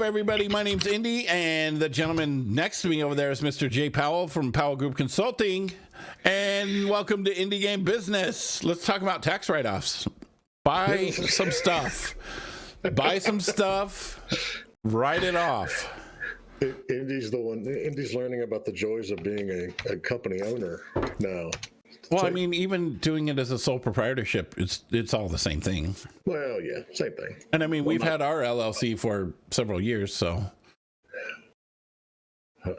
Everybody, my name's Indy, and the gentleman next to me over there is Mr. Jay Powell from Powell Group Consulting. And welcome to Indie Game Business. Let's talk about tax write-offs. Buy some stuff. Buy some stuff. Write it off. Indy's the one. Indy's learning about the joys of being a company owner now. Well, I mean, even doing it as a sole proprietorship, it's all the same thing. Well, yeah, same thing. And I mean, we've had our LLC for several years, so.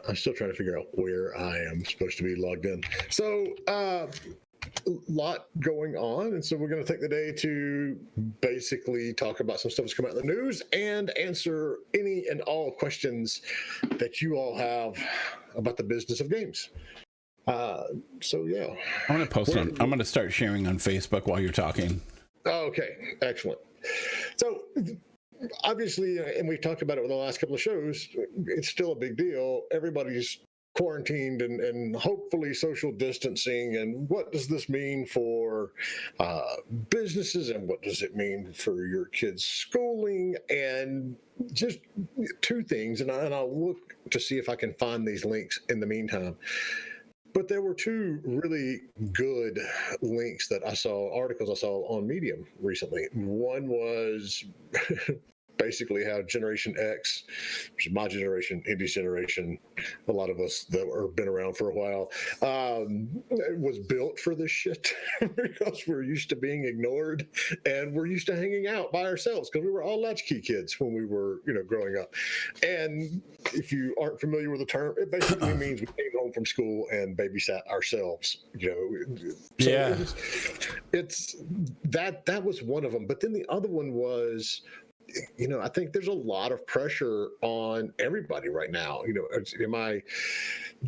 I'm still trying to figure out where I am supposed to be logged in. So, a lot going on, and so we're going to take the day to basically talk about some stuff that's come out in the news and answer any and all questions that you all have about the business of games. So yeah, I'm going to post I'm going to start sharing on Facebook while you're talking. Okay, excellent. So obviously, and we've talked about it with the last couple of shows, it's still a big deal. Everybody's quarantined and hopefully social distancing. And what does this mean for businesses, and what does it mean for your kids' schooling? And just two things, and I'll look to see if I can find these links in the meantime. But there were two really good links that I saw, articles I saw on Medium recently. One was basically how Generation X, which is my generation, Indy's generation, a lot of us that have been around for a while, was built for this shit because we're used to being ignored and we're used to hanging out by ourselves because we were all latchkey kids when we were, growing up. And if you aren't familiar with the term, it basically means we came home from school and babysat ourselves. So yeah, it's that was one of them. But then the other one was, I think there's a lot of pressure on everybody right now. Am I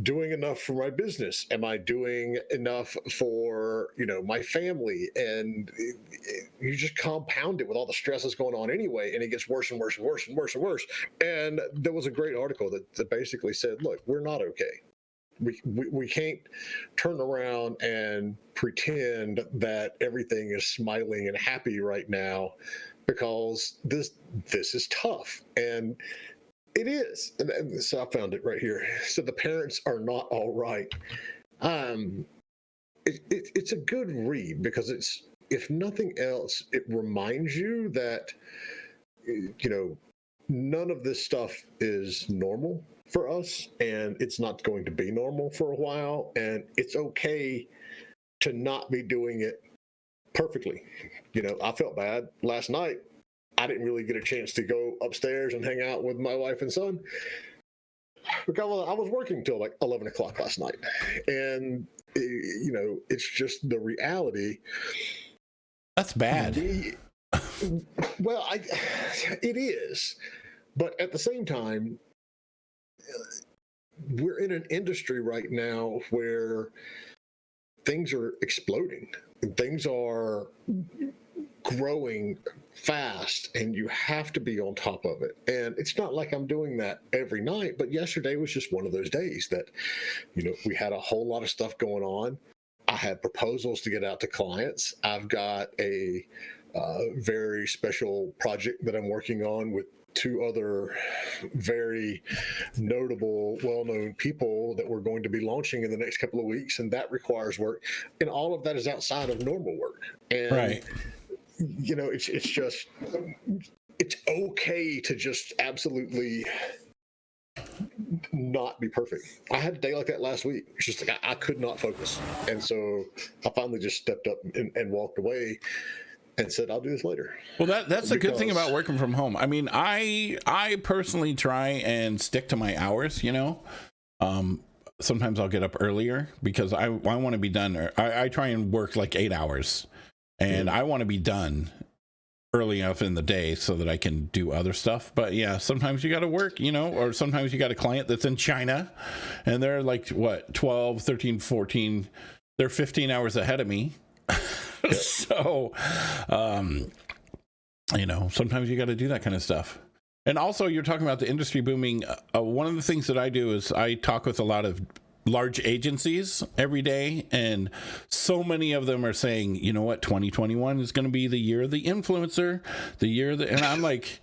doing enough for my business? Am I doing enough for, my family? And you just compound it with all the stress that's going on anyway, and it gets worse and worse and worse and worse and worse. And there was a great article that basically said, look, we're not okay. We can't turn around and pretend that everything is smiling and happy right now, because this is tough, and it is. And so I found it right here. So the parents are not all right. It's a good read because it's, if nothing else, it reminds you that none of this stuff is normal for us, and it's not going to be normal for a while, and it's okay to not be doing it perfectly. I felt bad last night. I didn't really get a chance to go upstairs and hang out with my wife and son because I was working till like 11 o'clock last night. And, it's just the reality. That's bad. It is. But at the same time, we're in an industry right now where things are exploding and things are growing fast, and you have to be on top of it. And it's not like I'm doing that every night, but yesterday was just one of those days that, we had a whole lot of stuff going on. I had proposals to get out to clients. I've got a very special project that I'm working on with two other very notable, well-known people that we're going to be launching in the next couple of weeks, and that requires work. And all of that is outside of normal work. And right. It's just, it's okay to just absolutely not be perfect. I had a day like that last week. It's just like I could not focus. And so I finally just stepped up and walked away and said, I'll do this later. Well, that's the good thing about working from home. I mean, I personally try and stick to my hours, Sometimes I'll get up earlier because I want to be done. I try and work like 8 hours, and I want to be done early enough in the day so that I can do other stuff. But yeah, sometimes you got to work, or sometimes you got a client that's in China and they're like, 12, 13, 14, they're 15 hours ahead of me. So, sometimes you got to do that kind of stuff. And also, you're talking about the industry booming. One of the things that I do is I talk with a lot of large agencies every day, and so many of them are saying, 2021 is going to be the year of the influencer, and I'm like,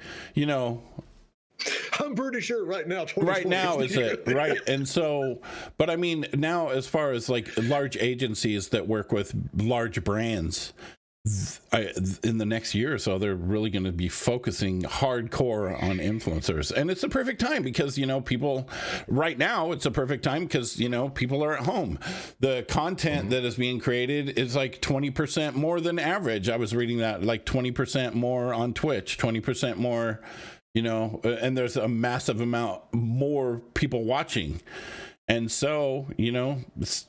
I'm pretty sure right now, Right now is it. it, right? And so, but I mean, now as far as like large agencies that work with large brands, in the next year or so, they're really going to be focusing hardcore on influencers. And it's the perfect time because, people right now, it's a perfect time because, people are at home. The content that is being created is like 20% more than average. I was reading that, like 20% more on Twitch, 20% more, and there's a massive amount more people watching. And so, it's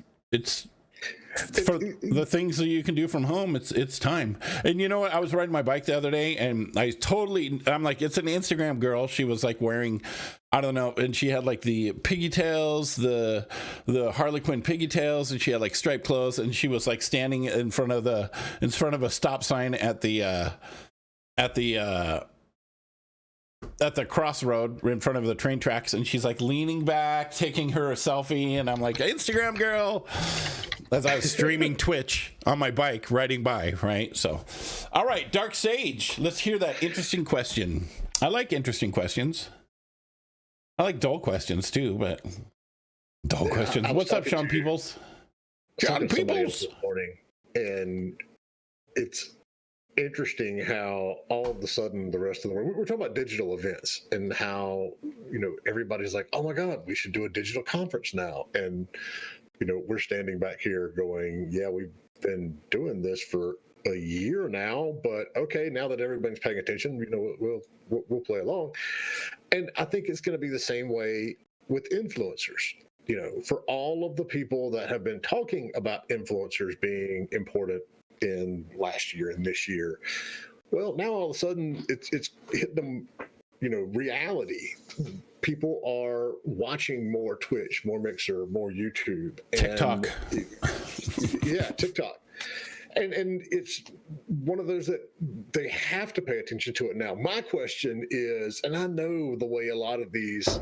for the things that you can do from home, it's time. And you know what, I was riding my bike the other day and I'm like, it's an Instagram girl. She was like wearing, I don't know, and she had like the piggy tails, the Harley Quinn piggy tails, and she had like striped clothes, and she was like standing in front of a stop sign at the crossroad in front of the train tracks, and she's like leaning back taking her a selfie, and I'm like, Instagram girl, as I was streaming Twitch on my bike riding by, right? So all right, Dark Sage, let's hear that interesting question. I like interesting questions. I like dull questions too, but dull questions. What's up, Sean Peoples? Sean Peoples this morning, and it's interesting how all of a sudden the rest of the world, we're talking about digital events and how everybody's like, oh my god, we should do a digital conference now, and we're standing back here going, yeah, we've been doing this for a year now, but okay, now that everybody's paying attention, we'll play along. And I think it's going to be the same way with influencers. For all of the people that have been talking about influencers being important in last year and this year, well, now all of a sudden it's hit them, reality. People are watching more Twitch, more Mixer, more YouTube, TikTok. Yeah, TikTok. And it's one of those that they have to pay attention to it now. My question is, and I know the way a lot of these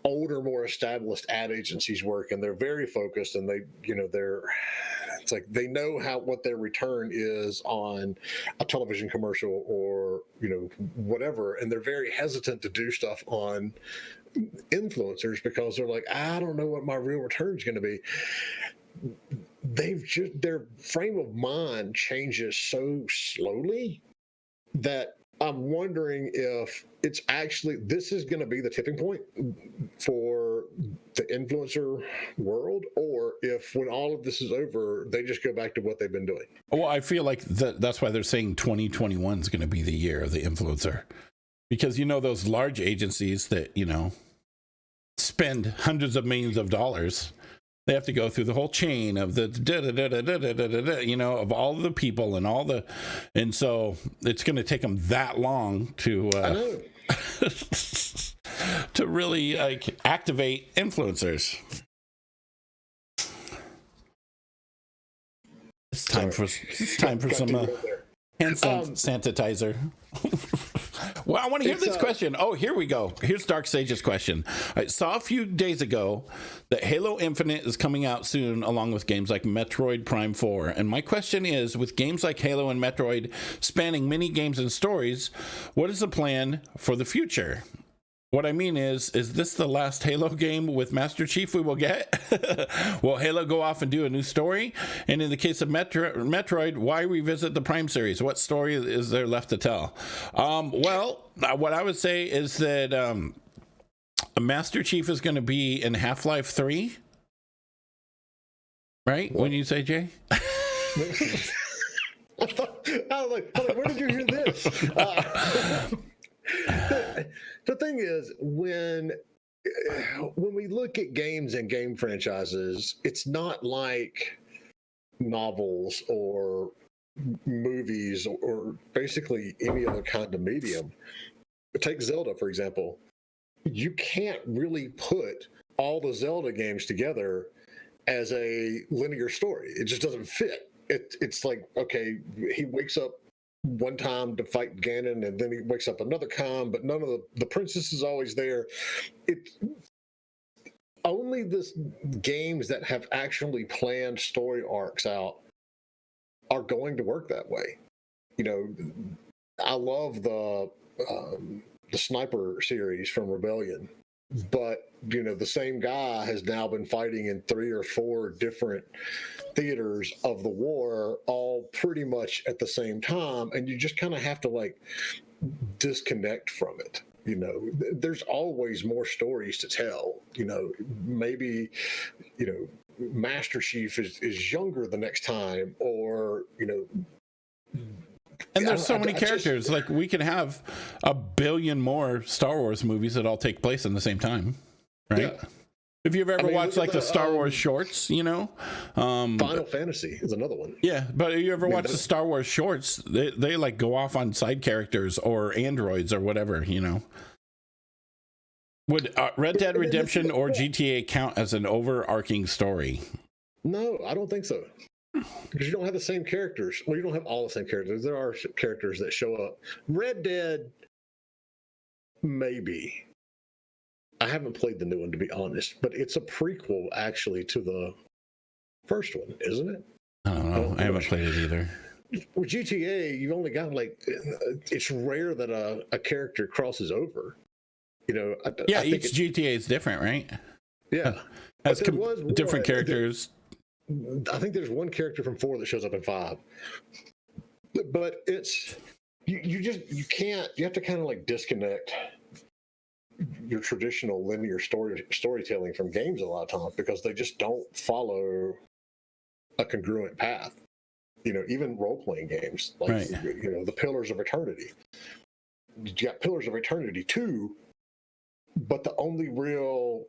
older, more established ad agencies work, and they're very focused, and it's like they know what their return is on a television commercial or whatever, and they're very hesitant to do stuff on influencers because they're like, I don't know what my real return is going to be. Their frame of mind changes so slowly that I'm wondering if it's actually, this is going to be the tipping point for the influencer world, or if when all of this is over, they just go back to what they've been doing. Well, I feel like that's why they're saying 2021 is going to be the year of the influencer, because those large agencies that spend hundreds of millions of dollars, they have to go through the whole chain of the of all the people and so it's going to take them that long to to really like activate influencers. It's time for some hand sanitizer. Well, I want to hear this question. Oh, here we go. Here's Dark Sage's question. I saw a few days ago that Halo Infinite is coming out soon, along with games like Metroid Prime 4. And my question is, with games like Halo and Metroid spanning many games and stories, what is the plan for the future? What I mean is this the last Halo game with Master Chief we will get? Will Halo go off and do a new story? And in the case of Metroid, why revisit the Prime series? What story is there left to tell? Well, what I would say is that Master Chief is going to be in Half-Life 3. Right? What? When you say, Jay? I was like, where did you hear this? The thing is, when we look at games and game franchises, it's not like novels or movies or basically any other kind of medium. Take Zelda, for example. You can't really put all the Zelda games together as a linear story. It just doesn't fit. It's like, okay, he wakes up one time to fight Ganon, and then he wakes up another time, but none of the princess is always there. It's only this games that have actually planned story arcs out are going to work that way. I love the the Sniper series from Rebellion. But the same guy has now been fighting in 3 or 4 different theaters of the war, all pretty much at the same time, and you just kind of have to like disconnect from it. There's always more stories to tell. Maybe Master Chief is younger the next time, or and there's so many characters. Like, we could have a billion more Star Wars movies that all take place in the same time, right? Yeah. If you've ever watched like the Star Wars shorts, Final Fantasy is another one. Yeah, but if you ever watch the Star Wars shorts, they like go off on side characters or androids or whatever. Would Red Dead Redemption or GTA count as an overarching story? No, I don't think so. Because you don't have the same characters. Well, you don't have all the same characters. There are characters that show up. Red Dead, maybe. I haven't played the new one, to be honest, but it's a prequel, actually, to the first one, isn't it? I don't know. I haven't played it either. With GTA, you've only got, like, it's rare that a character crosses over. I each GTA is different, right? Yeah. Has different characters. I think there's one character from 4 that shows up in 5. But it's you can't, you have to kind of like disconnect your traditional linear storytelling from games a lot of times, because they just don't follow a congruent path. Even role-playing games, like right. The Pillars of Eternity. You got Pillars of Eternity 2, but the only real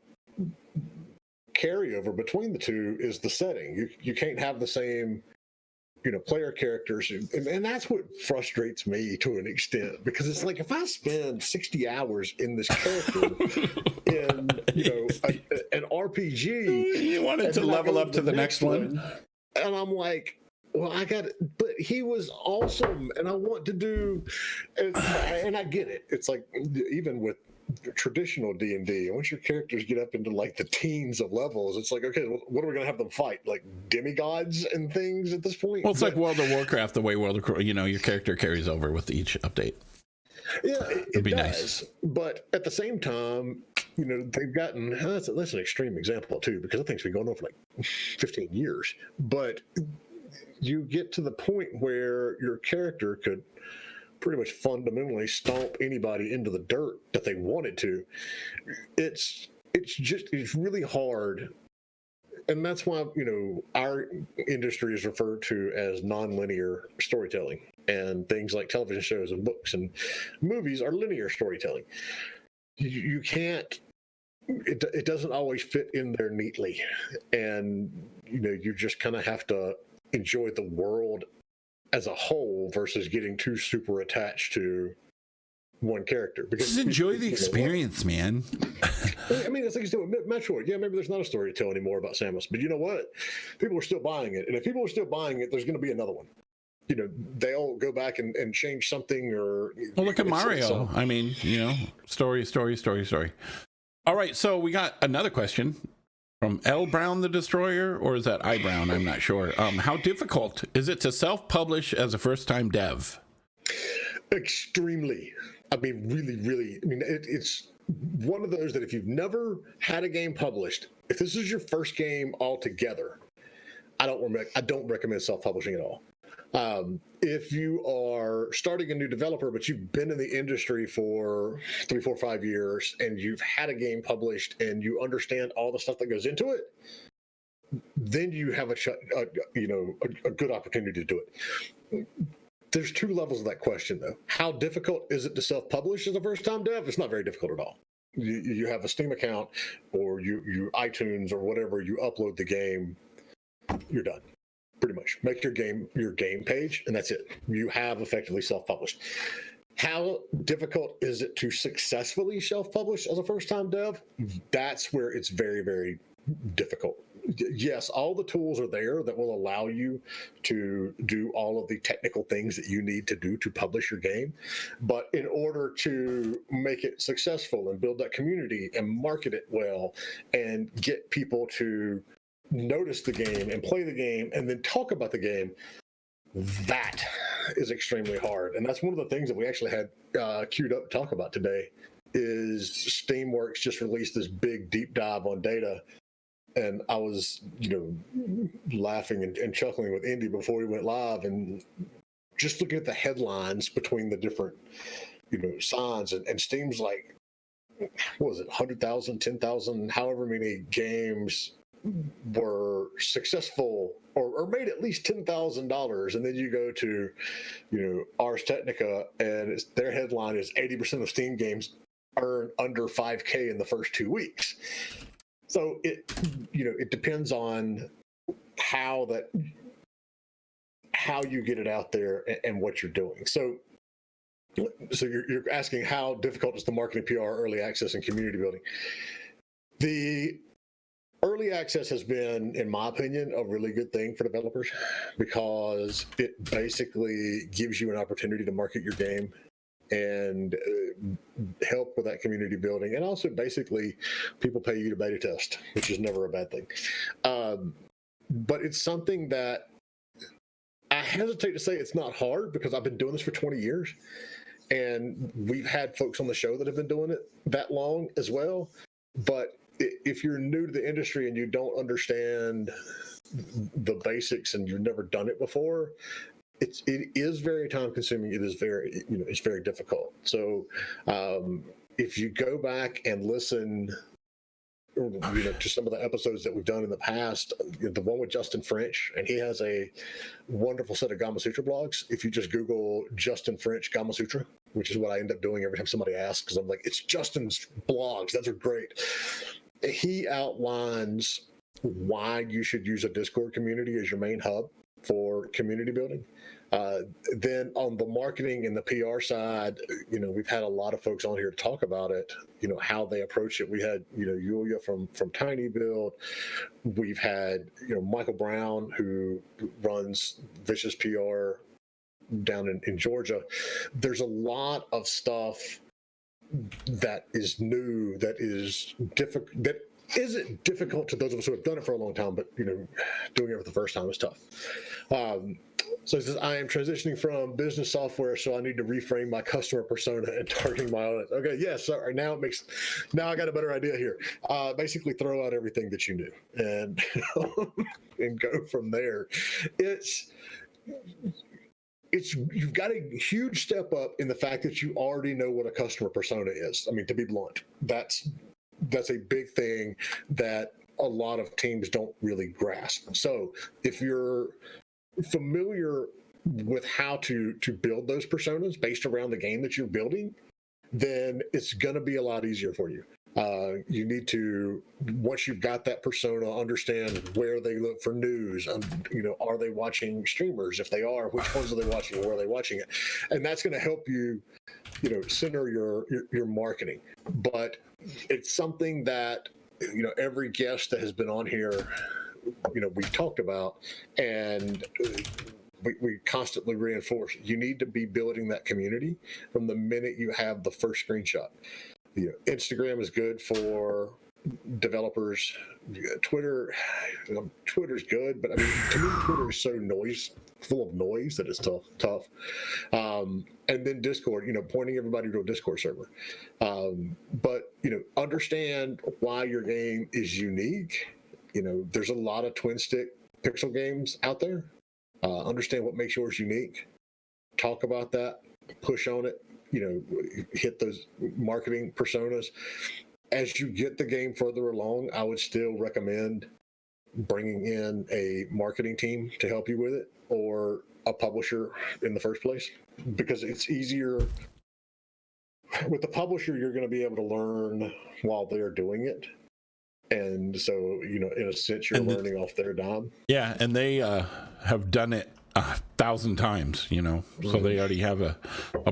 carryover between the two is the setting. You can't have the same player characters, and that's what frustrates me to an extent, because it's like, if I spend 60 hours in this character in an RPG, you wanted to level up to the next one, and I'm like, well, I got it, but he was awesome, and I want to do, and I get it. It's like, even with traditional D&D, once your characters get up into like the teens of levels, it's like, okay, what are we going to have them fight? Like demigods and things at this point? Well, it's like World of Warcraft, the way your character carries over with each update. Yeah, it does. Nice. But at the same time, they've gotten, that's an extreme example too, because I think it's been going on for like 15 years. But you get to the point where your character could pretty much fundamentally stomp anybody into the dirt that they wanted to. It's really hard, and that's why our industry is referred to as nonlinear storytelling, and things like television shows and books and movies are linear storytelling. You can't. It doesn't always fit in there neatly, and you just kind of have to enjoy the world as a whole versus getting too super attached to one character. Because just enjoy the experience, man. I mean, it's like you said with Metroid. Yeah, maybe there's not a story to tell anymore about Samus, but you know what? People are still buying it, and if people are still buying it, there's going to be another one. They'll go back and change something, or look at Mario. I mean, story. All right, so we got another question from L. Brown the Destroyer, or is that I. Brown? I'm not sure. How difficult is it to self-publish as a first-time dev? Extremely. I mean, really, really. I mean, it's one of those that if you've never had a game published, if this is your first game altogether, I don't recommend self-publishing at all. If you are starting a new developer, but you've been in the industry for 3, 4, 5 years, and you've had a game published and you understand all the stuff that goes into it, then you have a good opportunity to do it. There's 2 levels of that question, though. How difficult is it to self-publish as a first-time dev? It's not very difficult at all. You have a Steam account, or you iTunes or whatever, you upload the game, you're done. Pretty much make your game page, and that's it. You have effectively self-published. How difficult is it to successfully self-publish as a first-time dev? That's where it's very, very difficult. Yes, all the tools are there that will allow you to do all of the technical things that you need to do to publish your game. But in order to make it successful and build that community and market it well and get people to notice the game and play the game and then talk about the game, that is extremely hard, and that's one of the things that we actually had queued up to talk about today. Is Steamworks just released this big deep dive on data, and I was laughing and chuckling with Indy before we went live, and just looking at the headlines between the different signs, and Steam's like, what was it, 100,000, 10,000, however many games were successful or made at least $10,000, and then you go to Ars Technica, and their headline is 80% of Steam games earn under 5K in the first 2 weeks. So it depends on how you get it out there and what you're doing. So you're asking how difficult is the marketing, PR, early access, and community building. The early access has been, in my opinion, a really good thing for developers, because it basically gives you an opportunity to market your game and help with that community building. And also, basically, people pay you to beta test, which is never a bad thing. But it's something that I hesitate to say it's not hard, because I've been doing this for 20 years. And we've had folks on the show that have been doing it that long as well. But if you're new to the industry and you don't understand the basics and you've never done it before, it is very time consuming. It is very, it's very difficult. So if you go back and listen to some of the episodes that we've done in the past, the one with Justin French, and he has a wonderful set of Gama Sutra blogs. If you just Google Justin French Gama Sutra, which is what I end up doing every time somebody asks, because I'm like, it's Justin's blogs. Those are great. He outlines why you should use a Discord community as your main hub for community building. Then on the marketing and the PR side, we've had a lot of folks on here to talk about it, how they approach it. We had, Yulia from Tiny Build. We've had, Michael Brown, who runs Vicious PR down in Georgia. There's a lot of stuff that is new, that is difficult, that isn't difficult to those of us who have done it for a long time, but doing it for the first time is tough. So it says, I am transitioning from business software, so I need to reframe my customer persona and targeting my audience. Okay, yes, sorry. Now I got a better idea here. Basically, throw out everything that you knew and and go from there. You've got a huge step up in the fact that you already know what a customer persona is. I mean, to be blunt, that's a big thing that a lot of teams don't really grasp. So if you're familiar with how to build those personas based around the game that you're building, then it's going to be a lot easier for you. You need to, once you've got that persona, understand where they look for news. Are they watching streamers? If they are, which ones are they watching? Where are they watching it? And that's going to help you, center your marketing. But it's something that every guest that has been on here, we've talked about, and we constantly reinforce. You need to be building that community from the minute you have the first screenshot. Instagram is good for developers. Twitter's good, but I mean, to me, Twitter is so full of noise that it's tough. And then Discord, pointing everybody to a Discord server. But understand why your game is unique. There's a lot of twin stick pixel games out there. Understand what makes yours unique. Talk about that. Push on it. Hit those marketing personas. As you get the game further along, I would still recommend bringing in a marketing team to help you with it, or a publisher in the first place, because it's easier. With the publisher, you're going to be able to learn while they're doing it. And so, in a sense, you're learning off their dime. Yeah, and they have done it 1,000 times, so they already have a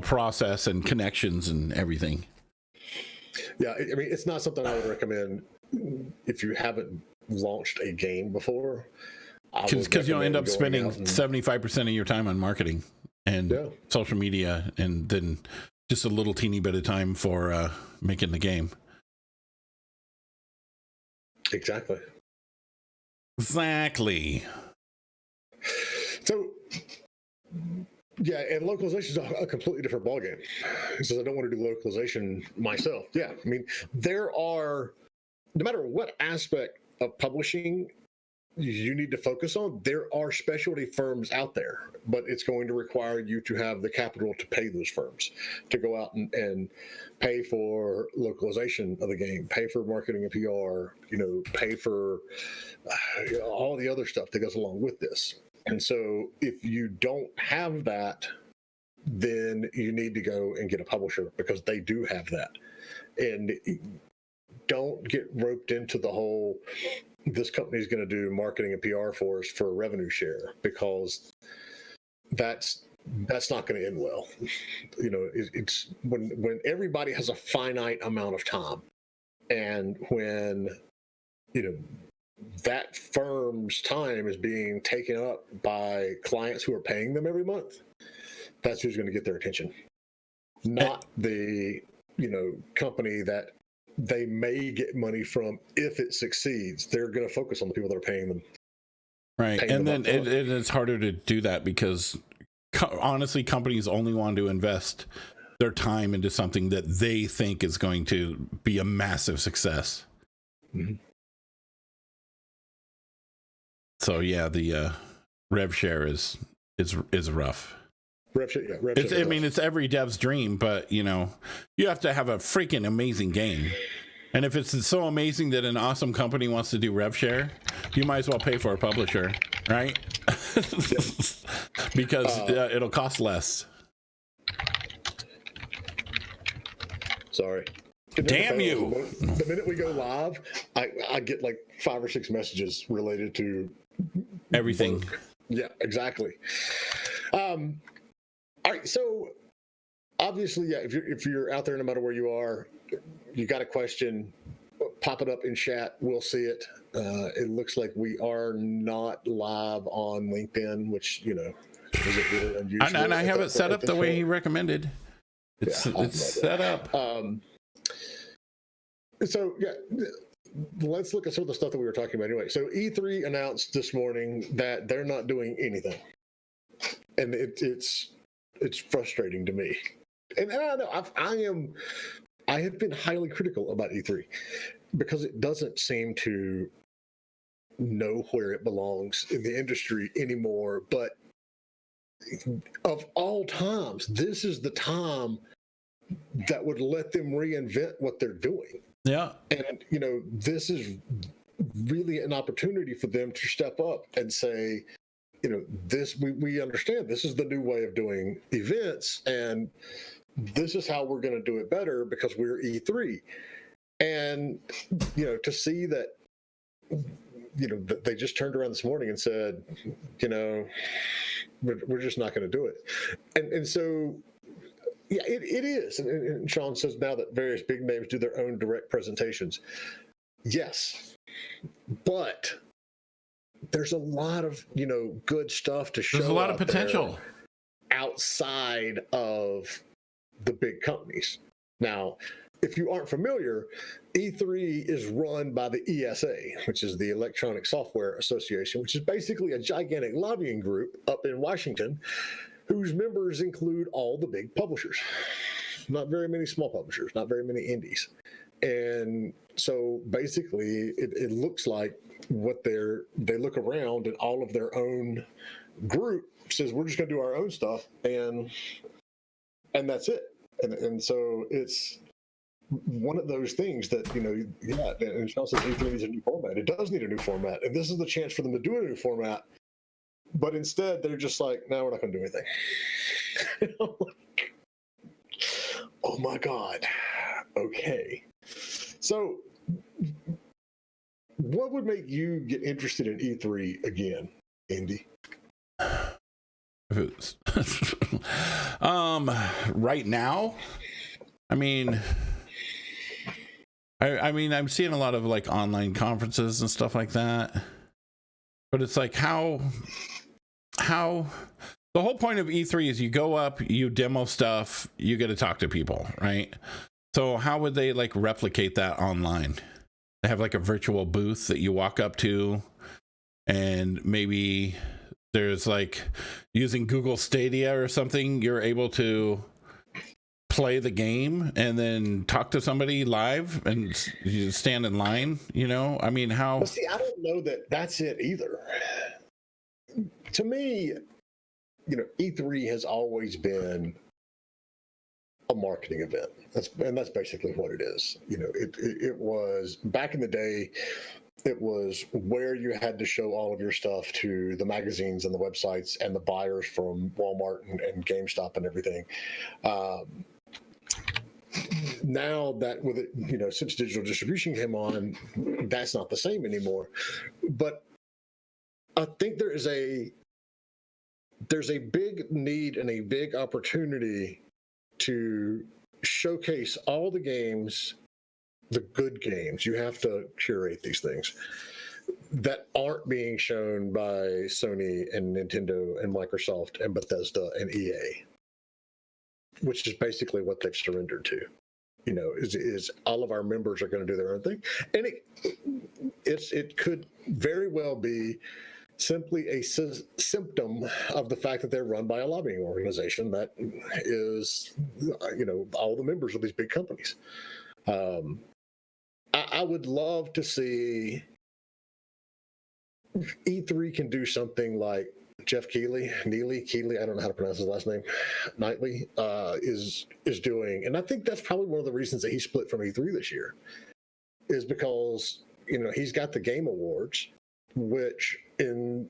process and connections and everything. Yeah, I mean, it's not something I would recommend if you haven't launched a game before. Because you'll end up spending 75% of your time on marketing and social media, and then just a little teeny bit of time for making the game. Exactly. So Yeah, and localization is a completely different ballgame. He says, I don't want to do localization myself. Yeah, I mean, there are, no matter what aspect of publishing you need to focus on, there are specialty firms out there, but it's going to require you to have the capital to pay those firms to go out and pay for localization of the game, pay for marketing and PR, pay for all the other stuff that goes along with this. And so if you don't have that, then you need to go and get a publisher, because they do have that. And don't get roped into the whole, this company is going to do marketing and PR for us for a revenue share, because that's not going to end well. It's when everybody has a finite amount of time, and when that firm's time is being taken up by clients who are paying them every month, that's who's going to get their attention, not the company that they may get money from if it succeeds. They're going to focus on the people that are paying them. Right. And then it's harder to do that because honestly, companies only want to invest their time into something that they think is going to be a massive success. Mm-hmm. So yeah, the rev share is rough. Rev share it's every dev's dream, but you have to have a freaking amazing game. And if it's so amazing that an awesome company wants to do rev share, you might as well pay for a publisher, right? Because it'll cost less. Sorry. Damn you. The minute we go live, I get like 5 or 6 messages related to everything. Work. Yeah, exactly. All right, so obviously, yeah, if you're out there, no matter where you are, you got a question, pop it up in chat. We'll see it. It looks like we are not live on LinkedIn, which is a really unusual. And I have it set up the way he recommended. It's set up. So yeah, let's look at some of the stuff that we were talking about anyway. So E3 announced this morning that they're not doing anything, and it's frustrating to me. And I know I have been highly critical about E3 because it doesn't seem to know where it belongs in the industry anymore. But of all times, this is the time that would let them reinvent what they're doing. Yeah. And, this is really an opportunity for them to step up and say, this, we understand this is the new way of doing events, and this is how we're going to do it better because we're E3. And, to see that, they just turned around this morning and said, we're just not going to do it. And so, yeah, it is. And Sean says now that various big names do their own direct presentations. Yes, but there's a lot of, good stuff to show. There's a lot of potential outside of the big companies. Now, if you aren't familiar, E3 is run by the ESA, which is the Electronic Software Association, which is basically a gigantic lobbying group up in Washington, whose members include all the big publishers. Not very many small publishers, not very many indies. And so basically it looks like they look around and all of their own group says, we're just going to do our own stuff. And that's it. And so it's one of those things that, and Sean says E3 needs a new format. It does need a new format. And this is the chance for them to do a new format. But instead, they're just like, no, we're not going to do anything. Oh, my God. Okay. So what would make you get interested in E3 again, Andy? Right now, I mean, I'm seeing a lot of like online conferences and stuff like that. But it's like how the whole point of E3 is you go up, you demo stuff, you get to talk to people, right? So how would they like replicate that online? They have like a virtual booth that you walk up to, and maybe there's like using Google Stadia or something, you're able to play the game and then talk to somebody live and you stand in line, you know? I mean, how? But see, I don't know that that's it either. To me, you know, E3 has always been a marketing event. That's basically what it is. You know, it was back in the day. It was where you had to show all of your stuff to the magazines and the websites and the buyers from Walmart and GameStop and everything. Now that with it, you know, since digital distribution came on, that's not the same anymore. But I think there's a big need and a big opportunity to showcase all the games, the good games. You have to curate these things that aren't being shown by Sony and Nintendo and Microsoft and Bethesda and EA, which is basically what they've surrendered to. You know, is all of our members are going to do their own thing, and it could very well be simply a symptom of the fact that they're run by a lobbying organization that is, you know, all the members of these big companies. I would love to see E3 can do something like Jeff Keighley, I don't know how to pronounce his last name, Knightley, is doing. And I think that's probably one of the reasons that he split from E3 this year, is because, you know, he's got the Game Awards, which in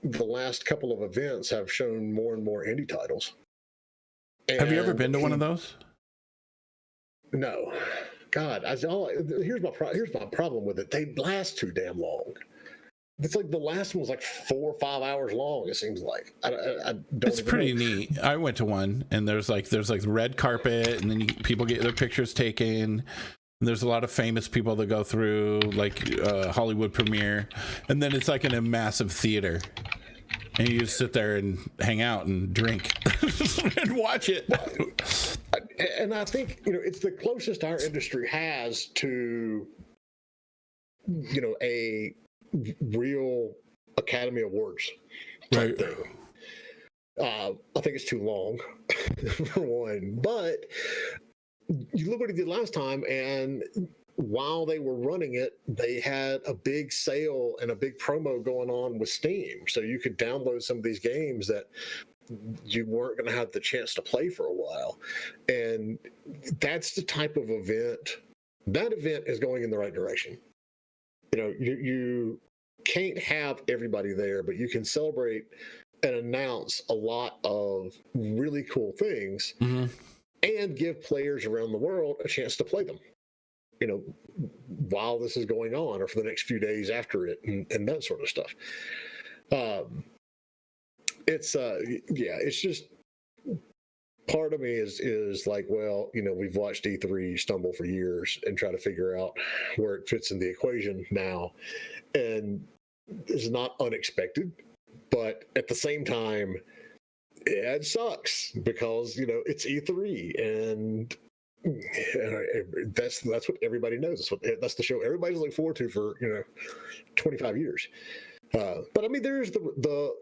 the last couple of events have shown more and more indie titles. Have you ever been to one of those? No. God, here's my problem with it. They last too damn long. It's like the last one was like 4 or 5 hours long. It seems like I don't. It's pretty neat. I went to one, and there's like red carpet, and then people get their pictures taken. And there's a lot of famous people that go through, like Hollywood premiere, and then it's like in a massive theater, and you just sit there and hang out and drink and watch it. And I think, you know, it's the closest our industry has to, you know, a real Academy Awards type thing. I think it's too long for one, but you look what he did last time, and while they were running it, they had a big sale and a big promo going on with Steam, so you could download some of these games that you weren't going to have the chance to play for a while. And that's the type of event. That event is going in the right direction. You know, you can't have everybody there, but you can celebrate and announce a lot of really cool things, mm-hmm. and give players around the world a chance to play them, you know, while this is going on or for the next few days after it, and that sort of stuff. It's just, part of me is like, well, you know, we've watched E3 stumble for years and try to figure out where it fits in the equation now. And it's not unexpected, but at the same time, yeah, it sucks because, you know, it's E3 and that's what everybody knows. That's the show everybody's looking forward to for, you know, 25 years. But I mean, there's the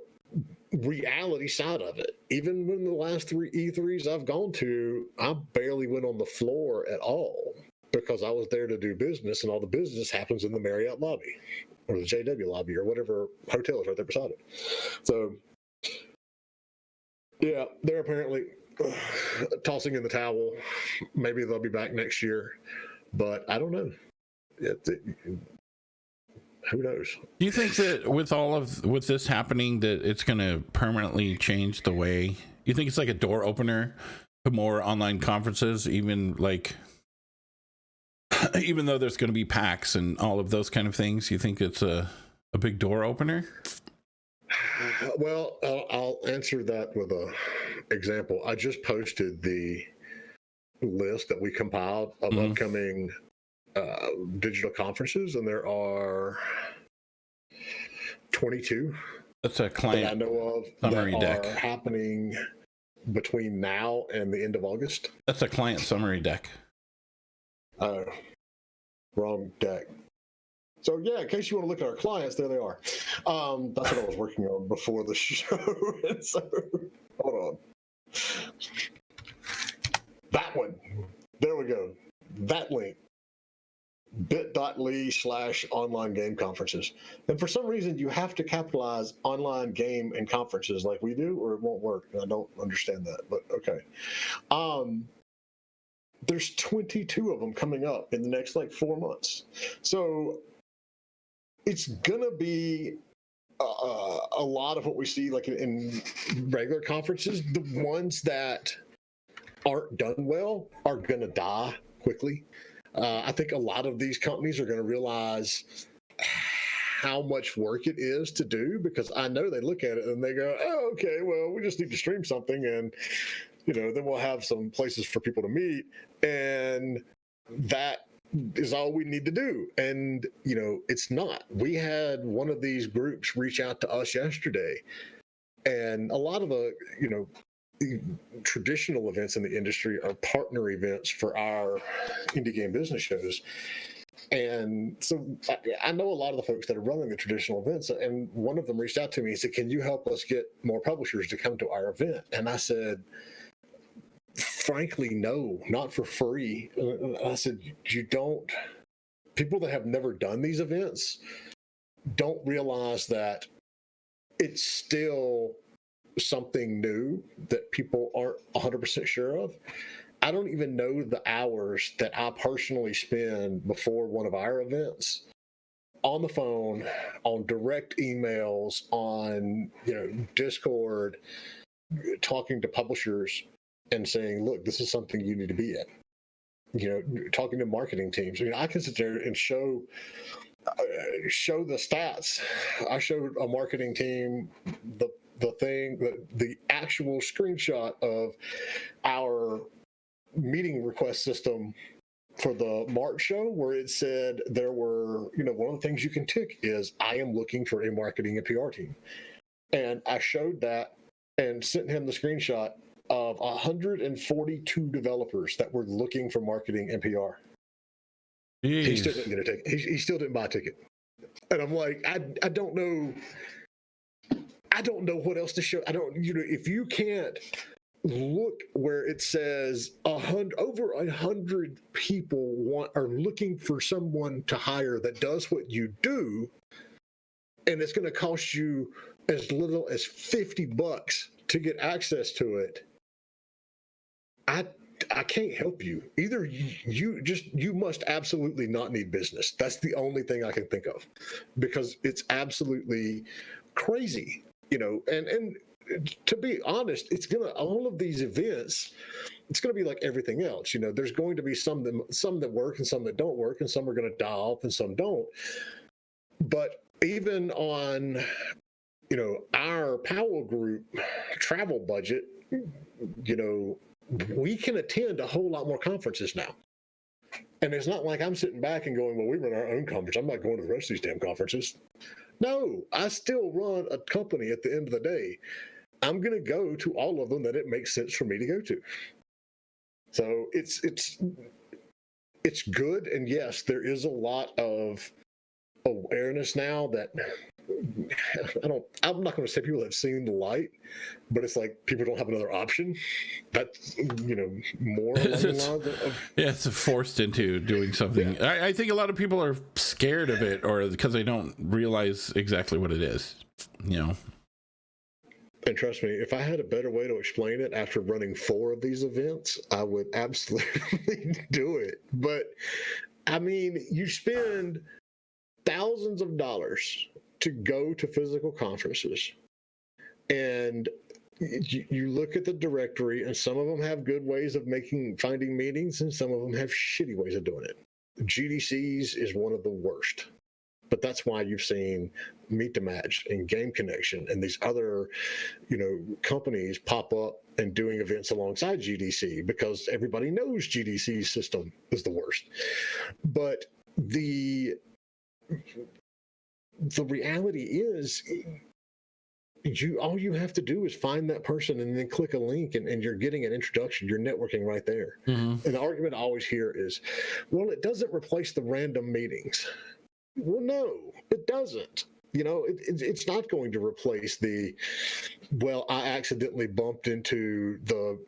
reality side of it. Even when the last 3 E3s I've gone to, I barely went on the floor at all because I was there to do business, and all the business happens in the Marriott lobby or the JW lobby or whatever hotel is right there beside it. So, yeah, they're apparently tossing in the towel. Maybe they'll be back next year, but I don't know. Who knows? Do you think that with this happening that it's going to permanently change the way you think it's like a door opener to more online conferences, even though there's going to be PAX and all of those kind of things? You think it's a big door opener? Well, I'll answer that with an example. I just posted the list that we compiled of upcoming digital conferences, and there are 22 that's a client that I know of summary that deck are happening between now and the end of August. That's a client summary deck. Wrong deck. So yeah, in case you want to look at our clients, there they are. That's what I was working on before the show. So, hold on. That one. There we go. That link. bit.ly/online game conferences. And for some reason, you have to capitalize online game and conferences like we do, or it won't work. And I don't understand that, but okay. There's 22 of them coming up in the next like 4 months. So it's gonna be a lot of what we see like in regular conferences. The ones that aren't done well are gonna die quickly. I think a lot of these companies are going to realize how much work it is to do, because I know they look at it and they go, oh, okay, well, we just need to stream something, and then we'll have some places for people to meet, and that is all we need to do. And it's not. We had one of these groups reach out to us yesterday, and a lot of the traditional events in the industry are partner events for our indie game business shows. And so I know a lot of the folks that are running the traditional events, and one of them reached out to me and said, can you help us get more publishers to come to our event? And I said, frankly, no, not for free. I said, people that have never done these events don't realize that it's still something new that people aren't 100% sure of. I don't even know the hours that I personally spend before one of our events on the phone, on direct emails, on Discord, talking to publishers and saying, look, this is something you need to be at. Talking to marketing teams. I mean, I can sit there and show the stats. I showed a marketing team the actual screenshot of our meeting request system for the March show, where it said there were, one of the things you can tick is I am looking for a marketing and PR team. And I showed that and sent him the screenshot of 142 developers that were looking for marketing and PR. Jeez. He still didn't get a ticket. He still didn't buy a ticket. And I'm like, I don't know. I don't know what else to show. I don't, if you can't look where it says over 100 people are looking for someone to hire that does what you do, and it's going to cost you as little as $50 to get access to it, I can't help you. Either you must absolutely not need business. That's the only thing I can think of, because it's absolutely crazy, and to be honest, all of these events, it's gonna be like everything else. There's going to be some that work and some that don't work, and some are gonna die off and some don't. But even on, our Powell Group travel budget, we can attend a whole lot more conferences now. And it's not like I'm sitting back and going, well, we run our own conference, I'm not going to the rest of these damn conferences. No, I still run a company at the end of the day. I'm going to go to all of them that it makes sense for me to go to. So it's good. And yes, there is a lot of awareness now that I'm not going to say people have seen the light, but it's like people don't have another option. That's, more along the lines of... Yeah, it's forced into doing something. Yeah. I think a lot of people are scared of it, or because they don't realize exactly what it is, And trust me, if I had a better way to explain it after running 4 of these events, I would absolutely do it. But I mean, you spend thousands of dollars to go to physical conferences, and you look at the directory, and some of them have good ways of finding meetings, and some of them have shitty ways of doing it. GDCs is one of the worst. But that's why you've seen Meet to Match and Game Connection and these other, companies pop up and doing events alongside GDC, because everybody knows GDC's system is the worst. But the reality is, all you have to do is find that person and then click a link, and you're getting an introduction. You're networking right there. Mm-hmm. And the argument I always hear is, well, it doesn't replace the random meetings. Well, no, it doesn't. It's not going to replace well, I accidentally bumped into the,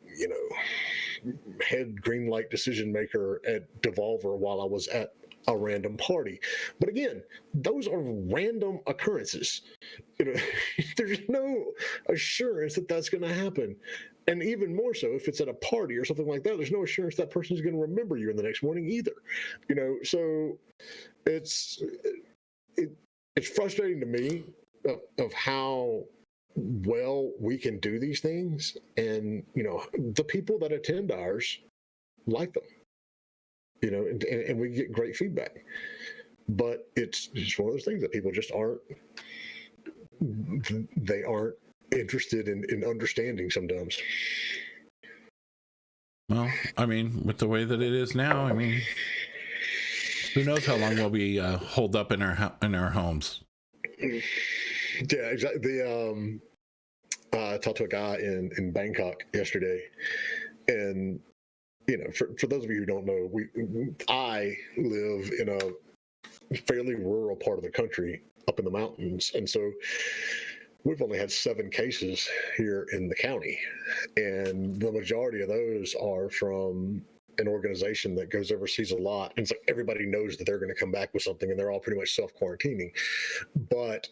head green light decision maker at Devolver while I was at a random party. But again, those are random occurrences. There's no assurance that that's going to happen. And even more so, if it's at a party or something like that, there's no assurance that person's going to remember you in the next morning either. So it's frustrating to me of how well we can do these things, and the people that attend ours like them, and we get great feedback. But it's one of those things that people just aren't interested in understanding sometimes. Well, I mean, with the way that it is now, I mean, who knows how long we'll be holed up in our homes. Yeah, exactly. I talked to a guy in Bangkok yesterday, and for those of you who don't know, I live in a fairly rural part of the country up in the mountains, and so we've only had 7 cases here in the county, and the majority of those are from an organization that goes overseas a lot, and it's like everybody knows that they're going to come back with something, and they're all pretty much self-quarantining. But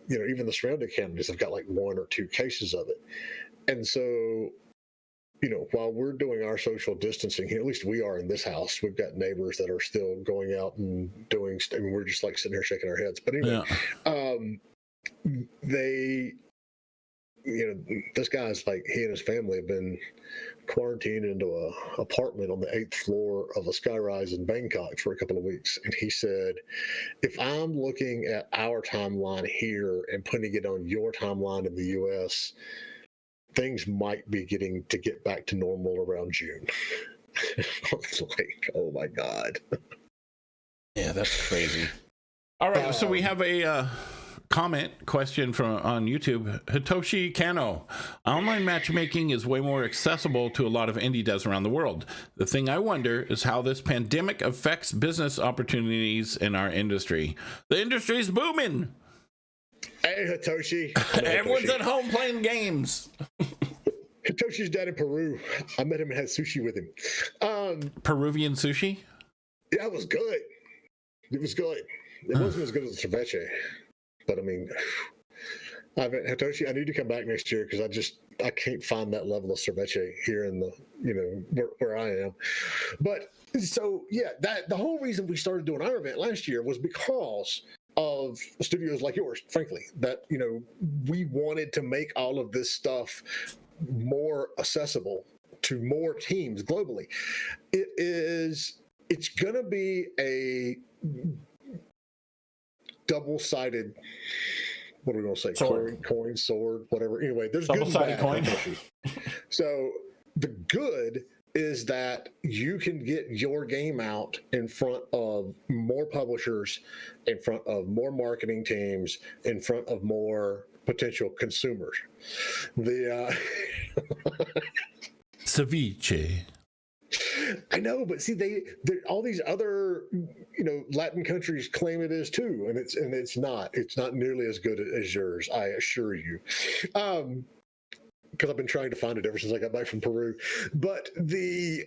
even the surrounding counties have got like 1 or 2 cases of it, and so while we're doing our social distancing here, at least we are in this house, we've got neighbors that are still going out and doing. I mean, we're just like sitting here shaking our heads. But anyway, they, this guy's like, he and his family have been quarantined into a apartment on the 8th floor of a skyrise in Bangkok for a couple of weeks. And he said, if I'm looking at our timeline here and putting it on your timeline in the US, things might be getting back to normal around June. I was like, oh my God. Yeah, that's crazy. All right, so we have a comment question on YouTube. Hitoshi Kano. Online matchmaking is way more accessible to a lot of indie devs around the world. The thing I wonder is how this pandemic affects business opportunities in our industry. The industry's booming. Hey, Hitoshi. Everyone's at home playing games. Hitoshi's dad in Peru. I met him and had sushi with him. Peruvian sushi? Yeah, it was good. It was good. It wasn't as good as the ceviche. But I mean, Hitoshi, I need to come back next year because I can't find that level of ceviche here in the, where I am. But so, yeah, the whole reason we started doing our event last year was because of studios like yours, frankly, that, we wanted to make all of this stuff more accessible to more teams globally. It's going to be a double-sided, what are we going to say? Coin, sword, whatever. Anyway, there's double-sided coin. So the good is that you can get your game out in front of more publishers, in front of more marketing teams, in front of more potential consumers. The ceviche. I know, but see, all these other, Latin countries claim it is too, and it's not. It's not nearly as good as yours, I assure you. Because I've been trying to find it ever since I got back from Peru. But the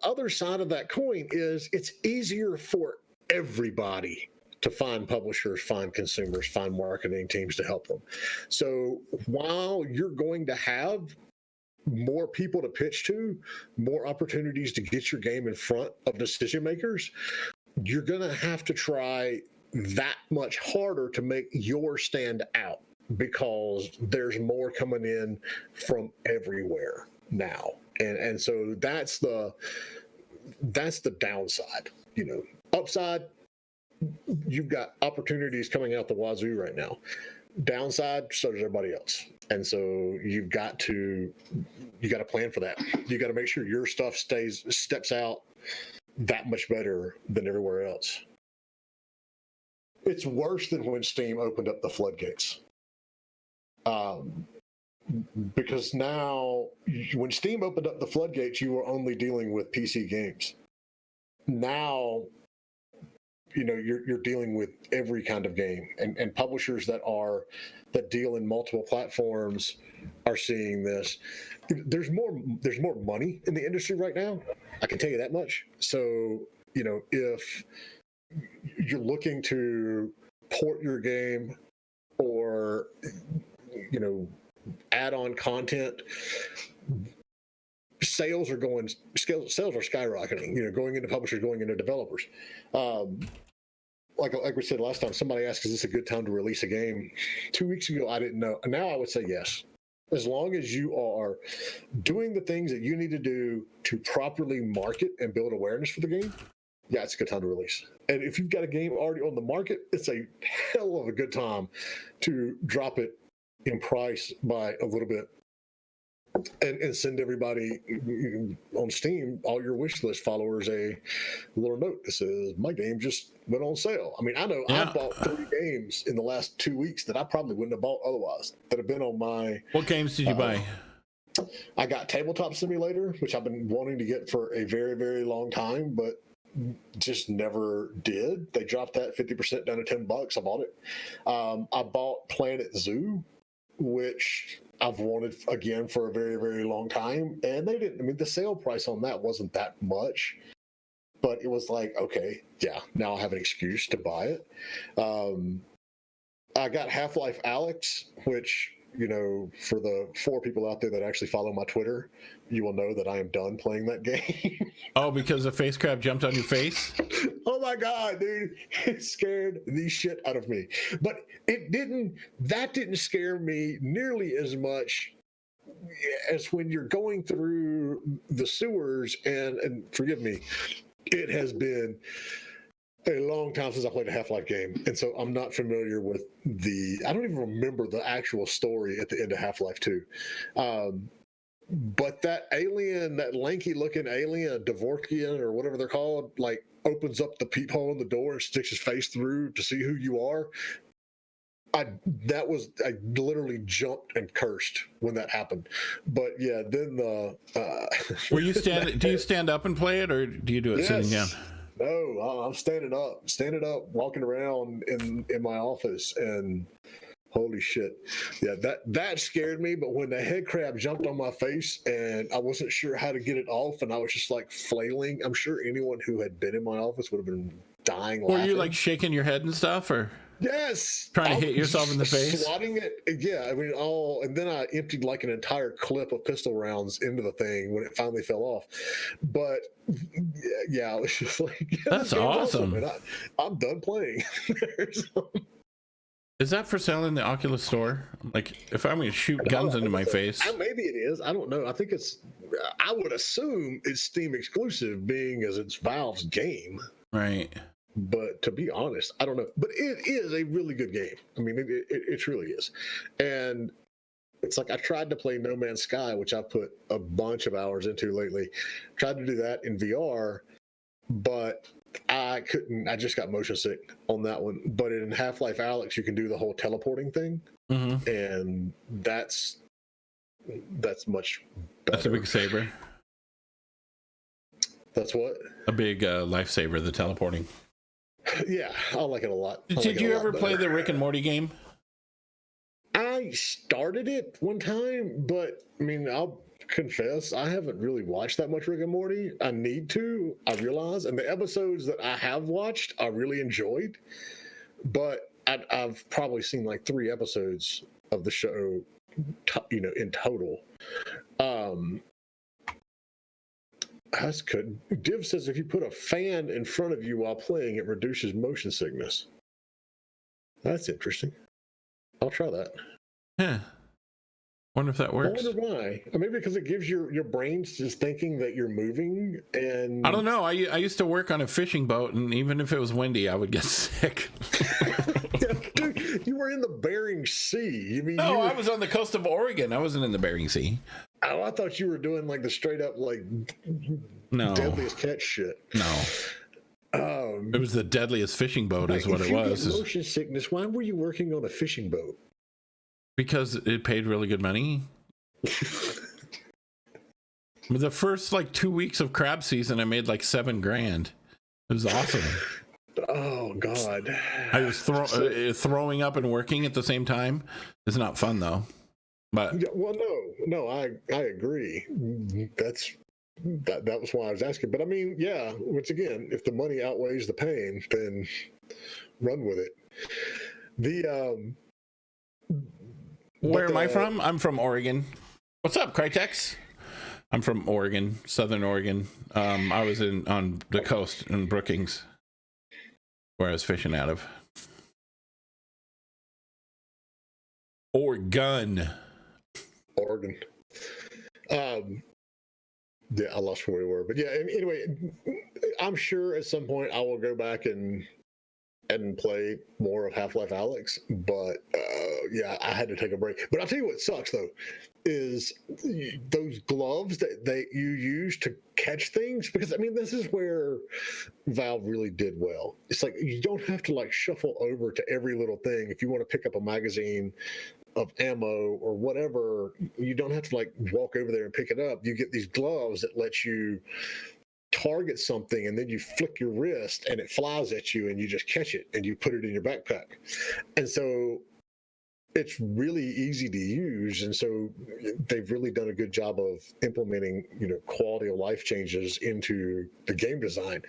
other side of that coin is it's easier for everybody to find publishers, find consumers, find marketing teams to help them. So while you're going to have more people to pitch to, more opportunities to get your game in front of decision makers, you're going to have to try that much harder to make yours stand out because there's more coming in from everywhere now. And so that's the downside. Upside, you've got opportunities coming out the wazoo right now. Downside, so does everybody else. And so you got to plan for that. You got to make sure your stuff steps out that much better than everywhere else. It's worse than when Steam opened up the floodgates. Because now, when Steam opened up the floodgates, you were only dealing with PC games. Now, you're dealing with every kind of game, and publishers that deal in multiple platforms are seeing this. There's more money in the industry right now. I can tell you that much. So if you're looking to port your game or add on content, sales are skyrocketing, going into publishers, going into developers. Like we said last time, somebody asked, is this a good time to release a game? 2 weeks ago, I didn't know. Now I would say yes. As long as you are doing the things that you need to do to properly market and build awareness for the game, yeah, it's a good time to release. And if you've got a game already on the market, it's a hell of a good time to drop it in price by a little bit and send everybody on Steam, all your wish list followers, a little note that says, my game just went on sale. I mean, I know I bought 3 games in the last 2 weeks that I probably wouldn't have bought otherwise, that have been on my... What games did you buy? I got Tabletop Simulator, which I've been wanting to get for a very, very long time, but just never did. They dropped that 50% down to $10. I bought it. I bought Planet Zoo, which I've wanted again for a very, very long time. And they didn't, I mean, the sale price on that wasn't that much, but it was like, okay, yeah, now I have an excuse to buy it. I got Half-Life Alyx, which, for the 4 people out there that actually follow my Twitter, you will know that I am done playing that game. Oh, because a face crab jumped on your face? Oh my God, dude. It scared the shit out of me. But that didn't scare me nearly as much as when you're going through the sewers, and forgive me, it has been a long time since I played a Half-Life game, and so I'm not familiar with I don't even remember the actual story at the end of Half-Life 2. But that alien, that lanky-looking alien, Dvorkian or whatever they're called, like opens up the peephole in the door and sticks his face through to see who you are. I literally jumped and cursed when that happened. But yeah, then Were you do you stand up and play it, or do you do it sitting down? No, I'm standing up, walking around in my office, and holy shit. Yeah, that scared me. But when the head crab jumped on my face and I wasn't sure how to get it off, and I was just like flailing, I'm sure anyone who had been in my office would have been dying laughing. Were you like shaking your head and stuff, or? Yes. Trying to hit yourself in the face? Swatting it. Yeah. I mean, and then I emptied like an entire clip of pistol rounds into the thing when it finally fell off. But yeah, it was just like, yeah, that's awesome. And I'm done playing. Is that for sale in the Oculus store? Like, if I'm going to shoot guns into my face. Maybe it is. I don't know. I think I would assume it's Steam exclusive, being as it's Valve's game. Right. But to be honest, I don't know. But it is a really good game. I mean, it truly is. And it's like I tried to play No Man's Sky, which I put a bunch of hours into lately. Tried to do that in VR, but I couldn't. I just got motion sick on that one. But in Half-Life Alyx, you can do the whole teleporting thing, and that's much better. That's a big saver. That's what? A big lifesaver, the teleporting. Yeah, I like it a lot. Did you ever play the Rick and Morty game? I started it one time, but I mean, I'll confess, I haven't really watched that much Rick and Morty. I need to, I realize. And the episodes that I have watched, I really enjoyed. But I've probably seen like 3 episodes of the show, in total. That's good. Div says if you put a fan in front of you while playing, it reduces motion sickness. That's interesting. I'll try that. Yeah. Wonder if that works. I wonder why. Maybe because it gives your brains just thinking that you're moving. And I don't know. I used to work on a fishing boat, and even if it was windy, I would get sick. Dude, you were in the Bering Sea. No, I was on the coast of Oregon. I wasn't in the Bering Sea. Oh, I thought you were doing like the straight up deadliest catch shit. No. It was the deadliest fishing boat, is what it was. Motion sickness. Why were you working on a fishing boat? Because it paid really good money. The first 2 weeks of crab season, I made like $7,000. It was awesome. Oh God. I was throwing up and working at the same time. It's not fun though. But Yeah, well, no, I agree. That was why I was asking. But I mean, yeah, once again, if the money outweighs the pain, then run with it. The where am I from? I'm from Oregon. What's up, Crytex? I'm from Oregon, Southern Oregon. I was on the coast in Brookings, where I was fishing out of. Oregon. Yeah, I lost where we were, but yeah. Anyway, I'm sure at some point I will go back and play more of Half-Life Alyx. But yeah, I had to take a break. But I'll tell you what sucks though is those gloves that you use to catch things. Because I mean, this is where Valve really did well. It's like you don't have to like shuffle over to every little thing if you want to pick up a magazine of ammo or whatever. You don't have to like walk over there and pick it up. You get these gloves that let you target something and then you flick your wrist and it flies at you and you just catch it and you put it in your backpack. And so it's really easy to use, and so they've really done a good job of implementing, quality of life changes into the game design.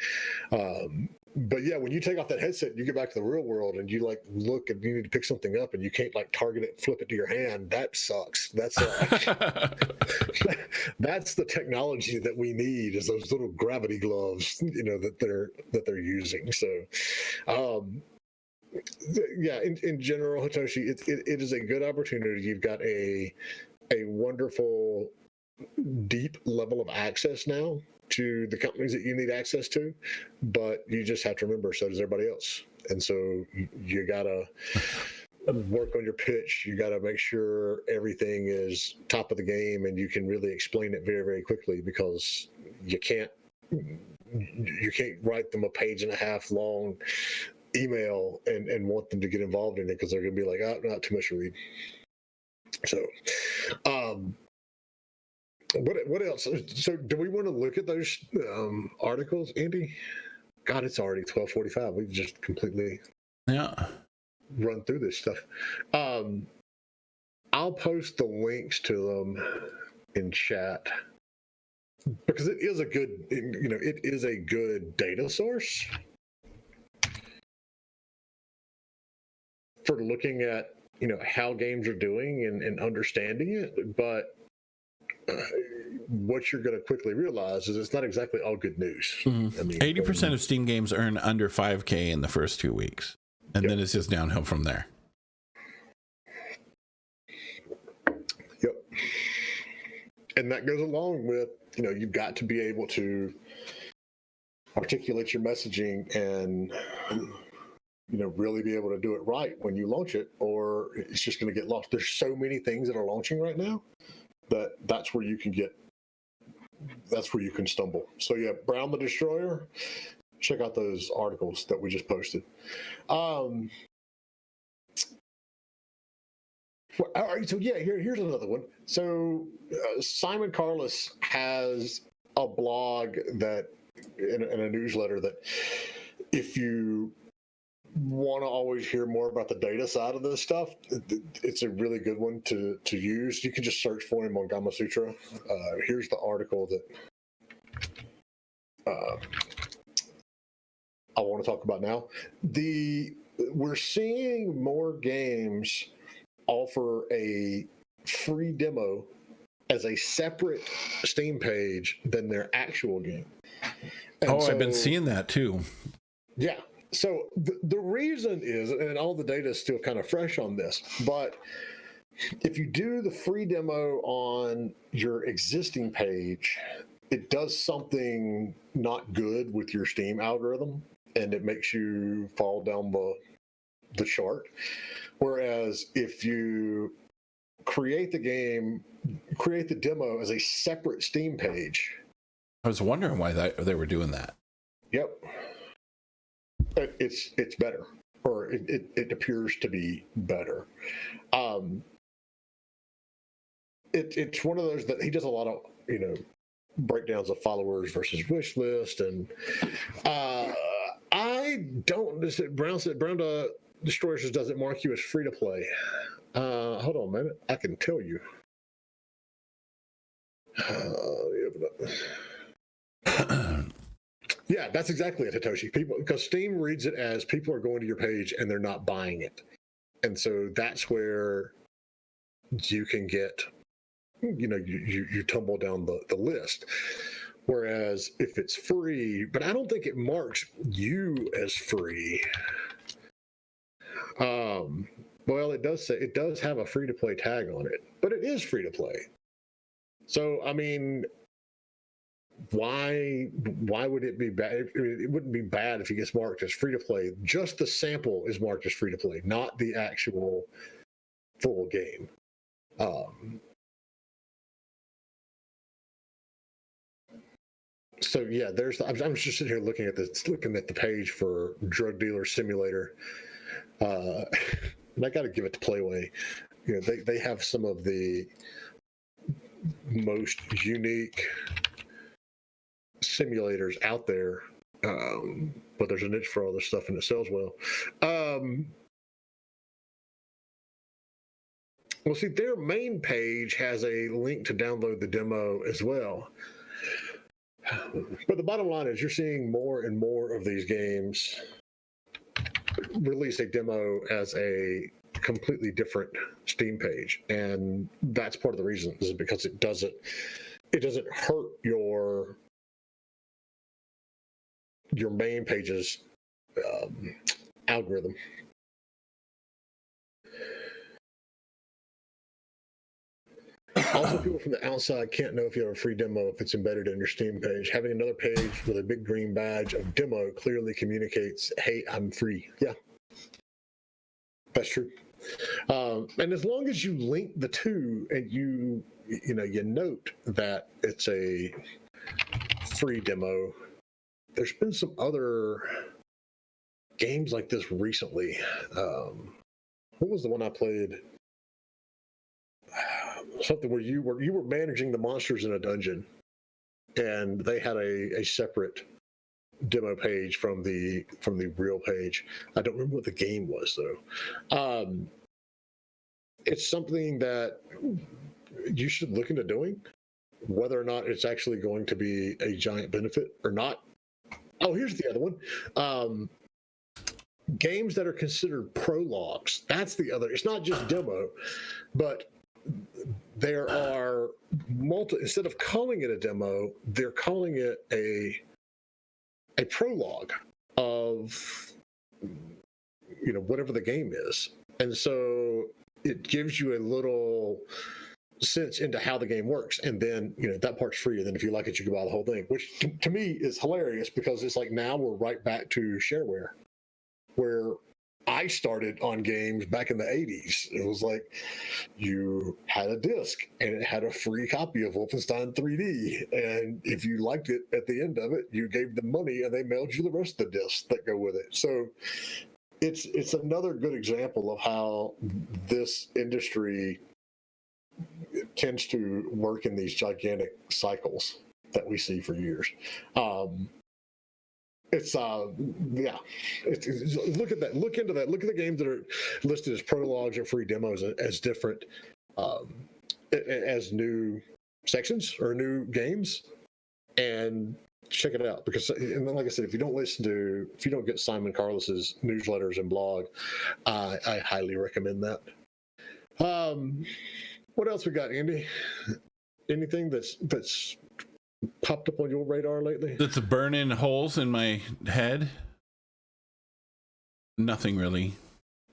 But yeah, when you take off that headset, you get back to the real world, and you like look and you need to pick something up, and you can't like target it, flip it to your hand. That sucks. That's that's the technology that we need, is those little gravity gloves, that they're using. So. Yeah, in general, Hitoshi, it is a good opportunity. You've got a wonderful, deep level of access now to the companies that you need access to, but you just have to remember, so does everybody else. And so you gotta work on your pitch. You gotta make sure everything is top of the game, and you can really explain it very, very quickly, because you can't write them a page and a half long email and want them to get involved in it, because they're going to be like, oh, not too much to read. So, what else? So, do we want to look at those articles, Andy? God, it's already 12:45. We've just completely run through this stuff. I'll post the links to them in chat, because it is a good data source for looking at how games are doing and understanding it. But what you're going to quickly realize is it's not exactly all good news. Mm-hmm. I mean, 80% of Steam games earn under 5K in the first 2 weeks, and then it's just downhill from there. Yep. And that goes along with, you've got to be able to articulate your messaging and really be able to do it right when you launch it, or it's just going to get lost. There's so many things that are launching right now that's where you can stumble. So yeah, Brown the Destroyer, check out those articles that we just posted. All right, so yeah, here's another one. So Simon Carlos has a blog that in a newsletter that, if you want to always hear more about the data side of this stuff, it's a really good one to use. You can just search for him on Gamasutra. Here's the article that I want to talk about now. We're seeing more games offer a free demo as a separate Steam page than their actual game. And I've been seeing that too. Yeah. So the reason is, and all the data is still kind of fresh on this, but if you do the free demo on your existing page, it does something not good with your Steam algorithm, and it makes you fall down the chart. Whereas if you create the demo as a separate Steam page. I was wondering why they were doing that. Yep. It's better, or it appears to be better. It's one of those that he does a lot of breakdowns of followers versus wish list, and I I don't. Brown said Brown Destroyers doesn't mark you as free to play. Hold on a minute. I can tell you. Yeah, that's exactly it, Hitoshi. People, because Steam reads it as people are going to your page and they're not buying it, and so that's where you can get, you tumble down the list. Whereas if it's free, but I don't think it marks you as free. Well, it does have a free to play tag on it, but it is free to play. So I mean, why would it be bad? It wouldn't be bad if it gets marked as free to play. Just the sample is marked as free to play, not the actual full game. So yeah, I'm just sitting here looking at the page for Drug Dealer Simulator, and I got to give it to Playway. They have some of the most unique simulators out there, but there's a niche for all this stuff and it sells well. Well, see, their main page has a link to download the demo as well. But the bottom line is you're seeing more and more of these games release a demo as a completely different Steam page, and that's part of the reason is because it doesn't hurt your main page's algorithm. Also, people from the outside can't know if you have a free demo if it's embedded in your Steam page. Having another page with a big green badge of demo clearly communicates, "Hey, I'm free." Yeah, that's true. And as long as you link the two and you note that it's a free demo, there's been some other games like this recently. What was the one I played? Something where you were managing the monsters in a dungeon, and they had a separate demo page from the real page. I don't remember what the game was though. It's something that you should look into doing, whether or not it's actually going to be a giant benefit or not. Oh, here's the other one. Games that are considered prologues. That's the other. It's not just demo, but there are instead of calling it a demo, they're calling it a prologue of whatever the game is. And so it gives you a little sense into how the game works, and then that part's free, and then if you like it you can buy the whole thing, which to me is hilarious, because it's like now we're right back to shareware, where I started on games back in the 80s. It was like you had a disc and it had a free copy of Wolfenstein 3D. And if you liked it at the end of it, you gave them money and they mailed you the rest of the discs that go with it. So it's another good example of how this industry tends to work in these gigantic cycles that we see for years. It's look at that. Look into that. Look at the games that are listed as prologues or free demos as different, as new sections or new games, and check it out. Because, and like I said, if you don't get Simon Carlos's newsletters and blog, I highly recommend that. What else we got, Andy? Anything that's popped up on your radar lately? That's burning holes in my head? Nothing really.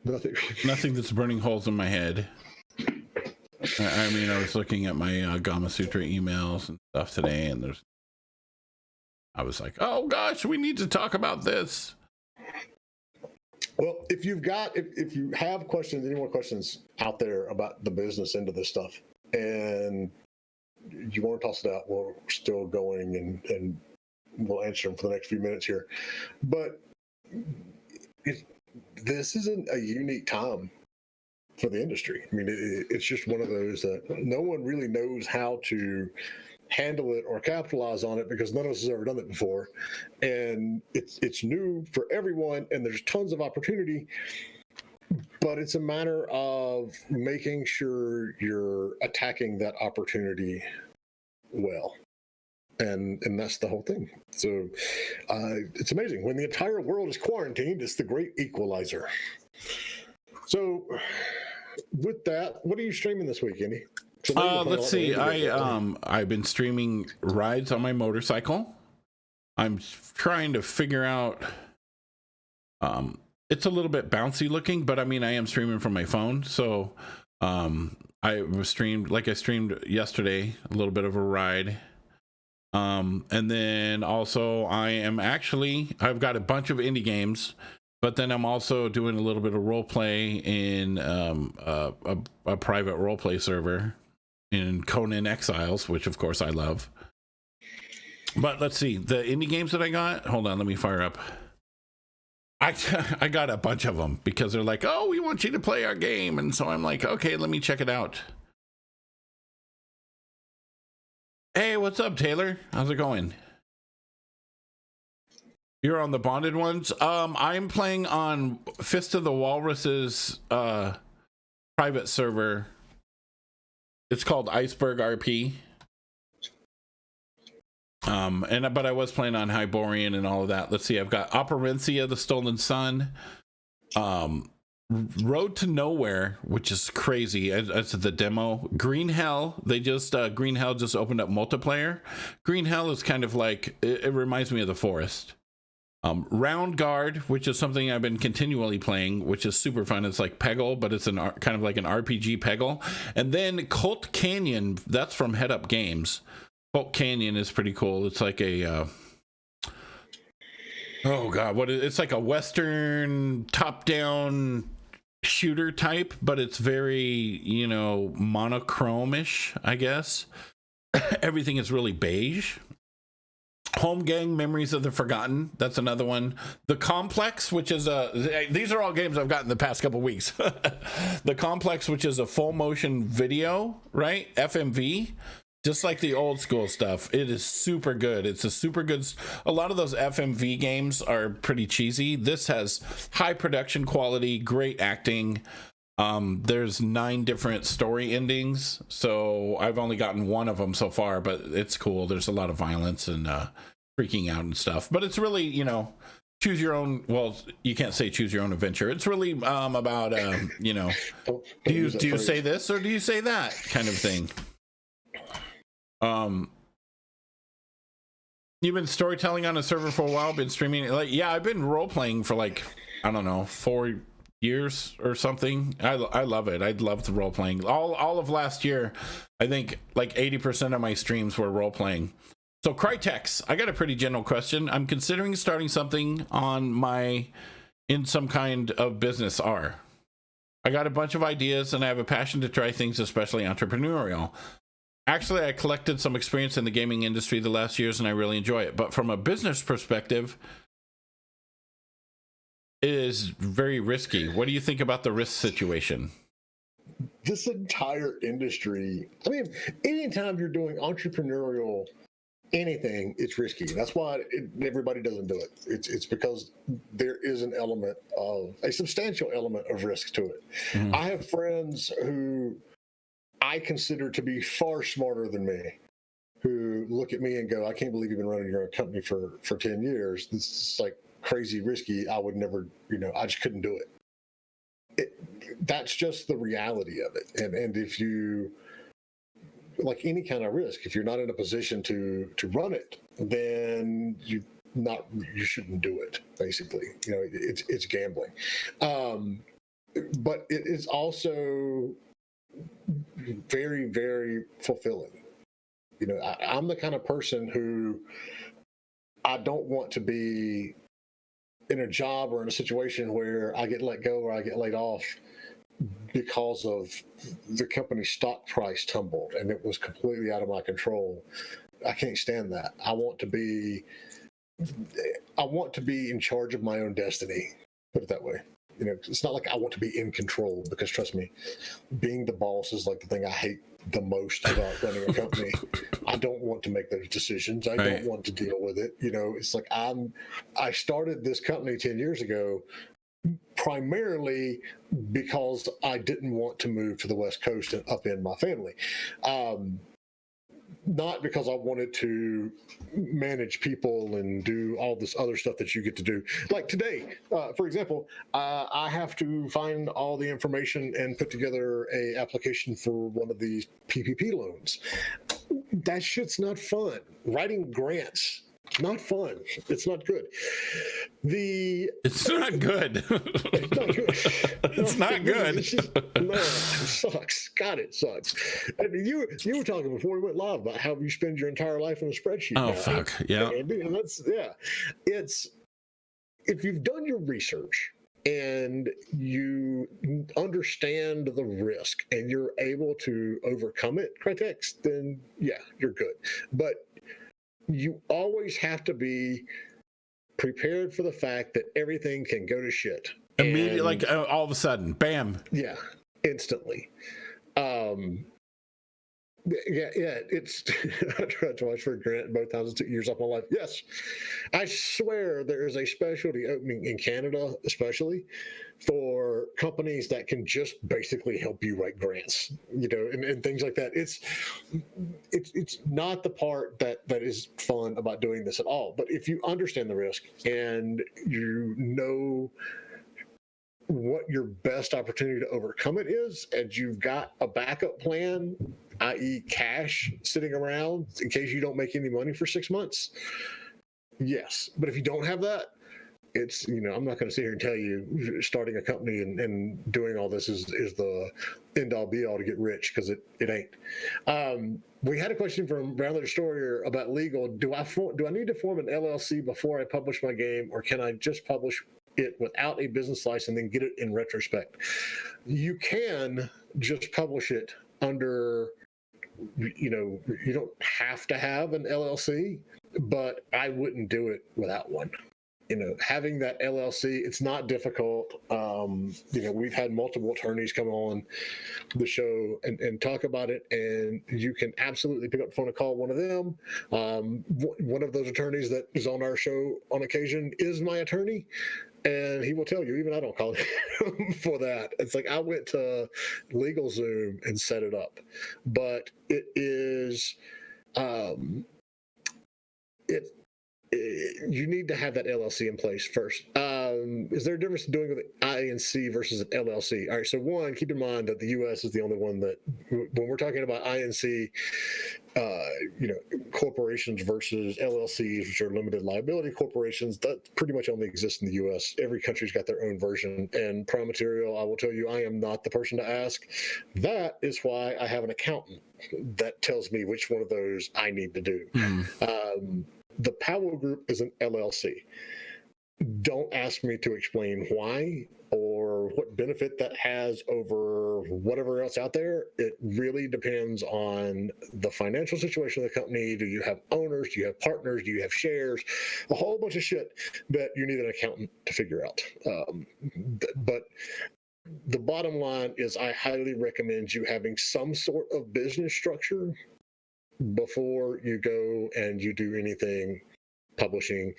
Nothing that's burning holes in my head. I mean, I was looking at my Gama Sutra emails and stuff today, and I was like, oh gosh, we need to talk about this. Well, if you have questions, any more questions out there about the business end of this stuff, and you want to toss it out, we're still going and we'll answer them for the next few minutes here. But this isn't a unique time for the industry. I mean, it's just one of those that no one really knows how to handle it or capitalize on it because none of us has ever done it before, and it's new for everyone, and there's tons of opportunity. But it's a matter of making sure you're attacking that opportunity well. And that's the whole thing. So it's amazing. When the entire world is quarantined, it's the great equalizer. So with that, what are you streaming this week, Andy? Let's see. I've been streaming rides on my motorcycle. I'm trying to figure out. It's a little bit bouncy looking, but I mean, I am streaming from my phone. So I streamed yesterday, a little bit of a ride. And then also I've got a bunch of indie games, but then I'm also doing a little bit of role play in a private role play server in Conan Exiles, which of course I love. But let's see, the indie games that I got, hold on, let me fire up. I got a bunch of them because they're like, oh, we want you to play our game. And so I'm like, okay, let me check it out. Hey, what's up, Taylor? How's it going? You're on the bonded ones. I'm playing on Fist of the Walrus's private server. It's called Iceberg RP. But I was playing on Hyborian and all of that. Let's see, I've got Operencia, the Stolen Sun, Road to Nowhere, which is crazy. That's the demo. Green Hell, Green Hell just opened up multiplayer. Green Hell is kind of like, it reminds me of The Forest. Round Guard, which is something I've been continually playing, which is super fun. It's like Peggle, but it's kind of like an RPG Peggle. And then Colt Canyon, that's from Head Up Games. Colt Canyon is pretty cool. It's like a it's like a Western top-down shooter type, but it's very, monochrome-ish, I guess. Everything is really beige. Home Gang, Memories of the Forgotten, that's another one. The Complex, which is these are all games I've gotten the past couple weeks. The Complex, which is a full motion video, right? FMV. Just like the old school stuff, it is super good. It's a lot of those FMV games are pretty cheesy. This has high production quality, great acting. There's 9 different story endings, so I've only gotten one of them so far, but it's cool. There's a lot of violence and freaking out and stuff, but it's really, choose your own. Well, you can't say choose your own adventure. It's really about do you say this or do you say that kind of thing. You've been storytelling on a server for a while, been streaming. I've been role playing for 4 years or something. I love it. I love the role playing. All of last year, I think 80% of my streams were role playing. So Crytex, I got a pretty general question. I'm considering starting something in some kind of business R. I got a bunch of ideas and I have a passion to try things, especially entrepreneurial. Actually, I collected some experience in the gaming industry the last years, and I really enjoy it. But from a business perspective, it is very risky. What do you think about the risk situation? This entire industry, I mean, anytime you're doing entrepreneurial anything, it's risky. That's why everybody doesn't do it. It's because there is a substantial element of risk to it. Mm-hmm. I have friends who I consider to be far smarter than me, who look at me and go, I can't believe you've been running your own company for 10 years. This is crazy risky. I would never, I just couldn't do it. That's just the reality of it. And if you, like any kind of risk, if you're not in a position to run it, then you shouldn't do it, basically. It's gambling. But it is also very, very fulfilling. I'm the kind of person who I don't want to be in a job or in a situation where I get let go or I get laid off because of the company's stock price tumbled and it was completely out of my control. I can't stand that. I want to be in charge of my own destiny. Put it that way. It's not like I want to be in control, because trust me, being the boss is like the thing I hate the most about running a company. I don't want to make those decisions. I don't want to deal with it. It's like I started this company 10 years ago primarily because I didn't want to move to the West Coast and upend my family. Not because I wanted to manage people and do all this other stuff that you get to do. Like today, for example, I have to find all the information and put together a application for one of these PPP loans. That shit's not fun. Writing grants, not fun. It's not good. It's not good. It's not good. It's not good. It sucks. God, it sucks. I mean, you were talking before we went live about how you spend your entire life in a spreadsheet. Oh, now. fuck. Yeah. And it's if you've done your research and you understand the risk and you're able to overcome it, Critex, then yeah, you're good. But you always have to be prepared for the fact that everything can go to shit Immediately, like all of a sudden, bam. Yeah, instantly. It's I tried to watch for Grant both times. It took years off my life. Yes, I swear there is a specialty opening in Canada, especially for companies that can just basically help you write grants, and things like that. It's not the part that is fun about doing this at all. But if you understand the risk and you know what your best opportunity to overcome it is, and you've got a backup plan, i.e. cash sitting around in case you don't make any money for 6 months, yes. But if you don't have that, it's, I'm not going to sit here and tell you starting a company and doing all this is the end all be all to get rich, because it ain't. We had a question from Brown Letter Story about legal. Do I need to form an LLC before I publish my game, or can I just publish it without a business license and then get it in retrospect? You can just publish it under, you don't have to have an LLC, but I wouldn't do it without one. Having that LLC, it's not difficult. We've had multiple attorneys come on the show and talk about it, and you can absolutely pick up the phone and call one of them. One of those attorneys that is on our show on occasion is my attorney, and he will tell you, even I don't call him for that. It's like I went to LegalZoom and set it up, but it is you need to have that LLC in place first. Is there a difference in doing with an INC versus an LLC? All right, so one, keep in mind that the U.S. is the only one that, when we're talking about INC, corporations versus LLCs, which are limited liability corporations, that pretty much only exists in the U.S. Every country's got their own version. And Prime Material, I will tell you, I am not the person to ask. That is why I have an accountant that tells me which one of those I need to do. The Powell Group is an LLC. Don't ask me to explain why or what benefit that has over whatever else out there. It really depends on the financial situation of the company. Do you have owners? Do you have partners? Do you have shares? A whole bunch of shit that you need an accountant to figure out. But the bottom line is I highly recommend you having some sort of business structure before you go and you do anything publishing,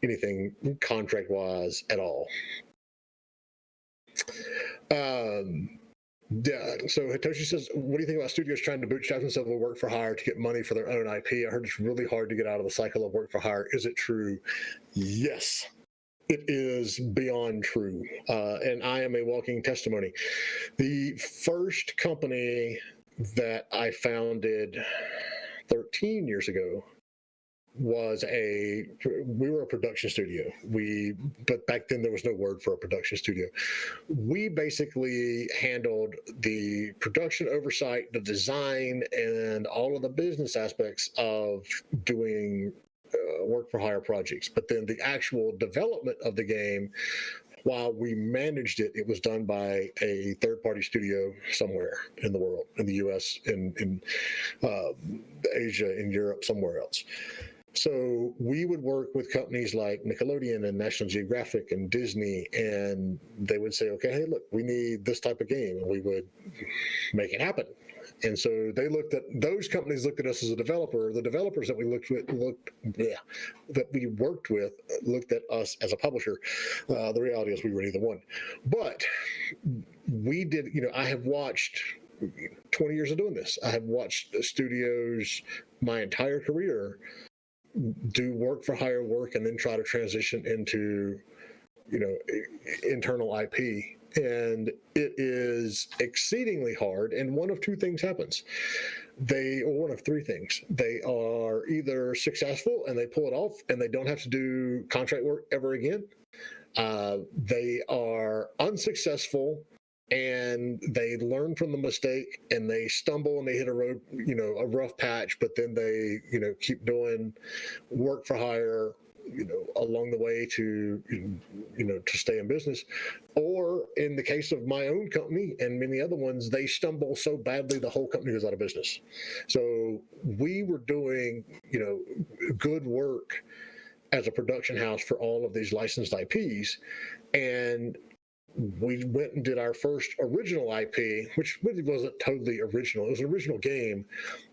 anything contract wise at all. So Hitoshi says, what do you think about studios trying to bootstrap themselves with work for hire to get money for their own IP? I heard it's really hard to get out of the cycle of work for hire. Is it true? Yes, it is beyond true. And I am a walking testimony. The first company that I founded 13 years ago we were a production studio. But back then there was no word for a production studio. We basically handled the production oversight, the design, and all of the business aspects of doing work for hire projects. But then the actual development of the game, while we managed it, it was done by a third-party studio somewhere in the world, in the U.S., in Asia, in Europe, somewhere else. So we would work with companies like Nickelodeon and National Geographic and Disney, and they would say, okay, hey, look, we need this type of game, and we would make it happen. And so they looked at those companies looked at us as a developer. The developers that we worked with looked at us as a publisher. The reality is we were neither one, but we did. I have watched 20 years of doing this. I have watched studios my entire career do work for hire work and then try to transition into internal IP, and it is exceedingly hard. And one of two things happens. One of three things. They are either successful and they pull it off and they don't have to do contract work ever again. They are unsuccessful and they learn from the mistake and they stumble and they hit a road, a rough patch, but then they, keep doing work for hire, along the way to stay in business. Or in the case of my own company and many other ones, they stumble so badly the whole company goes out of business. So we were doing, good work as a production house for all of these licensed IPs. And we went and did our first original IP, which really wasn't totally original. It was an original game,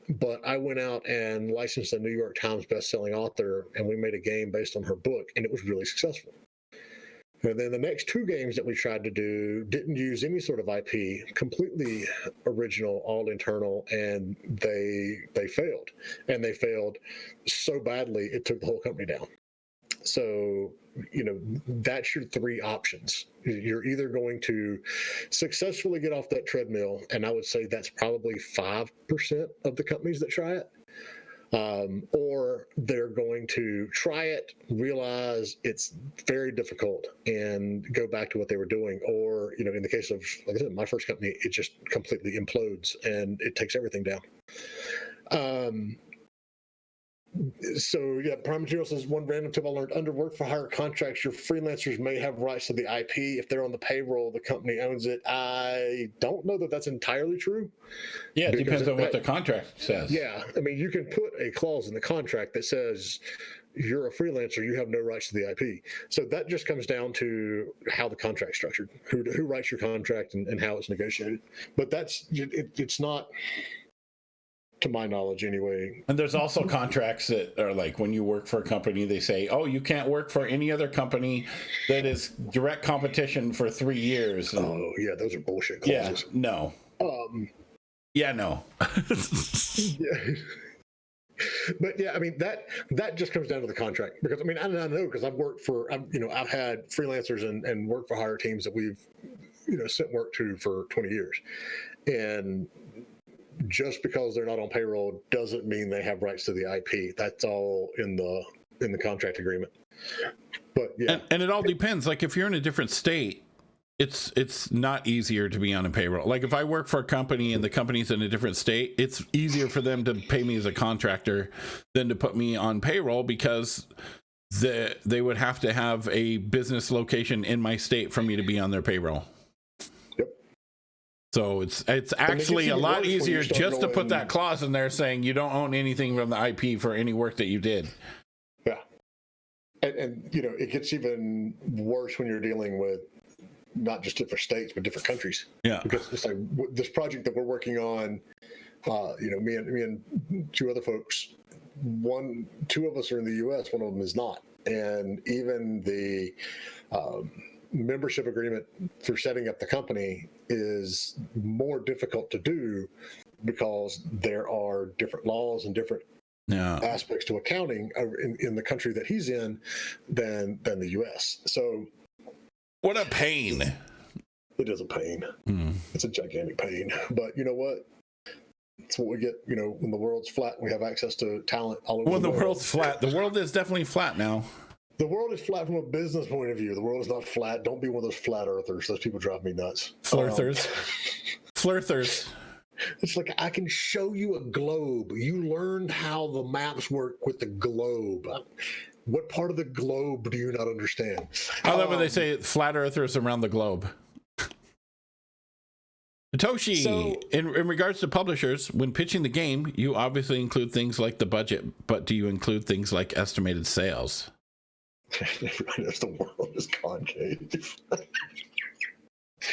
but I went out and licensed a New York Times best-selling author, and we made a game based on her book, and it was really successful. And then the next two games that we tried to do didn't use any sort of IP, completely original, all internal, and they failed. And they failed so badly, it took the whole company down. So, that's your three options. You're either going to successfully get off that treadmill, and I would say that's probably 5% of the companies that try it, or they're going to try it, realize it's very difficult, and go back to what they were doing. Or, in the case of, like I said, my first company, it just completely implodes and it takes everything down. So yeah, Prime Material says, one random tip I learned: under work for hire contracts, your freelancers may have rights to the IP. If they're on the payroll, the company owns it. I don't know that that's entirely true. Yeah, it depends on what the contract says. Yeah, I mean, you can put a clause in the contract that says you're a freelancer, you have no rights to the IP. So that just comes down to how the contract's structured, who writes your contract, and how it's negotiated. But it's not, to my knowledge anyway. And there's also contracts that are like, when you work for a company, they say, oh, you can't work for any other company that is direct competition for 3 years. And, oh yeah, those are bullshit clauses. Yeah, no. Yeah, no. Yeah. But yeah, I mean, that just comes down to the contract, because I mean, I know, because I've worked for, I've had freelancers and work for hire teams that we've, sent work to for 20 years. And just because they're not on payroll doesn't mean they have rights to the IP. That's all in the contract agreement. But yeah, and it all depends. Like if you're in a different state, it's not easier to be on a payroll. Like if I work for a company and the company's in a different state, it's easier for them to pay me as a contractor than to put me on payroll, because they would have to have a business location in my state for me to be on their payroll. So it's actually a lot easier just to put that clause in there saying you don't own anything from the IP for any work that you did. Yeah. And it gets even worse when you're dealing with not just different states, but different countries. Yeah. Because it's like this project that we're working on, me and two other folks, two of us are in the US, one of them is not. And even the membership agreement for setting up the company is more difficult to do, because there are different laws and different aspects to accounting in the country that he's in than the US. So what a pain. It is a pain. It's a gigantic pain. But you know what? It's what we get, when the world's flat, we have access to talent all over when the world. World's flat. The world is definitely flat now. The world is flat from a business point of view. The world is not flat. Don't be one of those flat earthers. Those people drive me nuts. Flirters. Flirters. It's like, I can show you a globe. You learned how the maps work with the globe. What part of the globe do you not understand? I love when they say flat earthers around the globe. Toshi, So in regards to publishers, when pitching the game, you obviously include things like the budget, but do you include things like estimated sales? everybody knows the world is concave. That's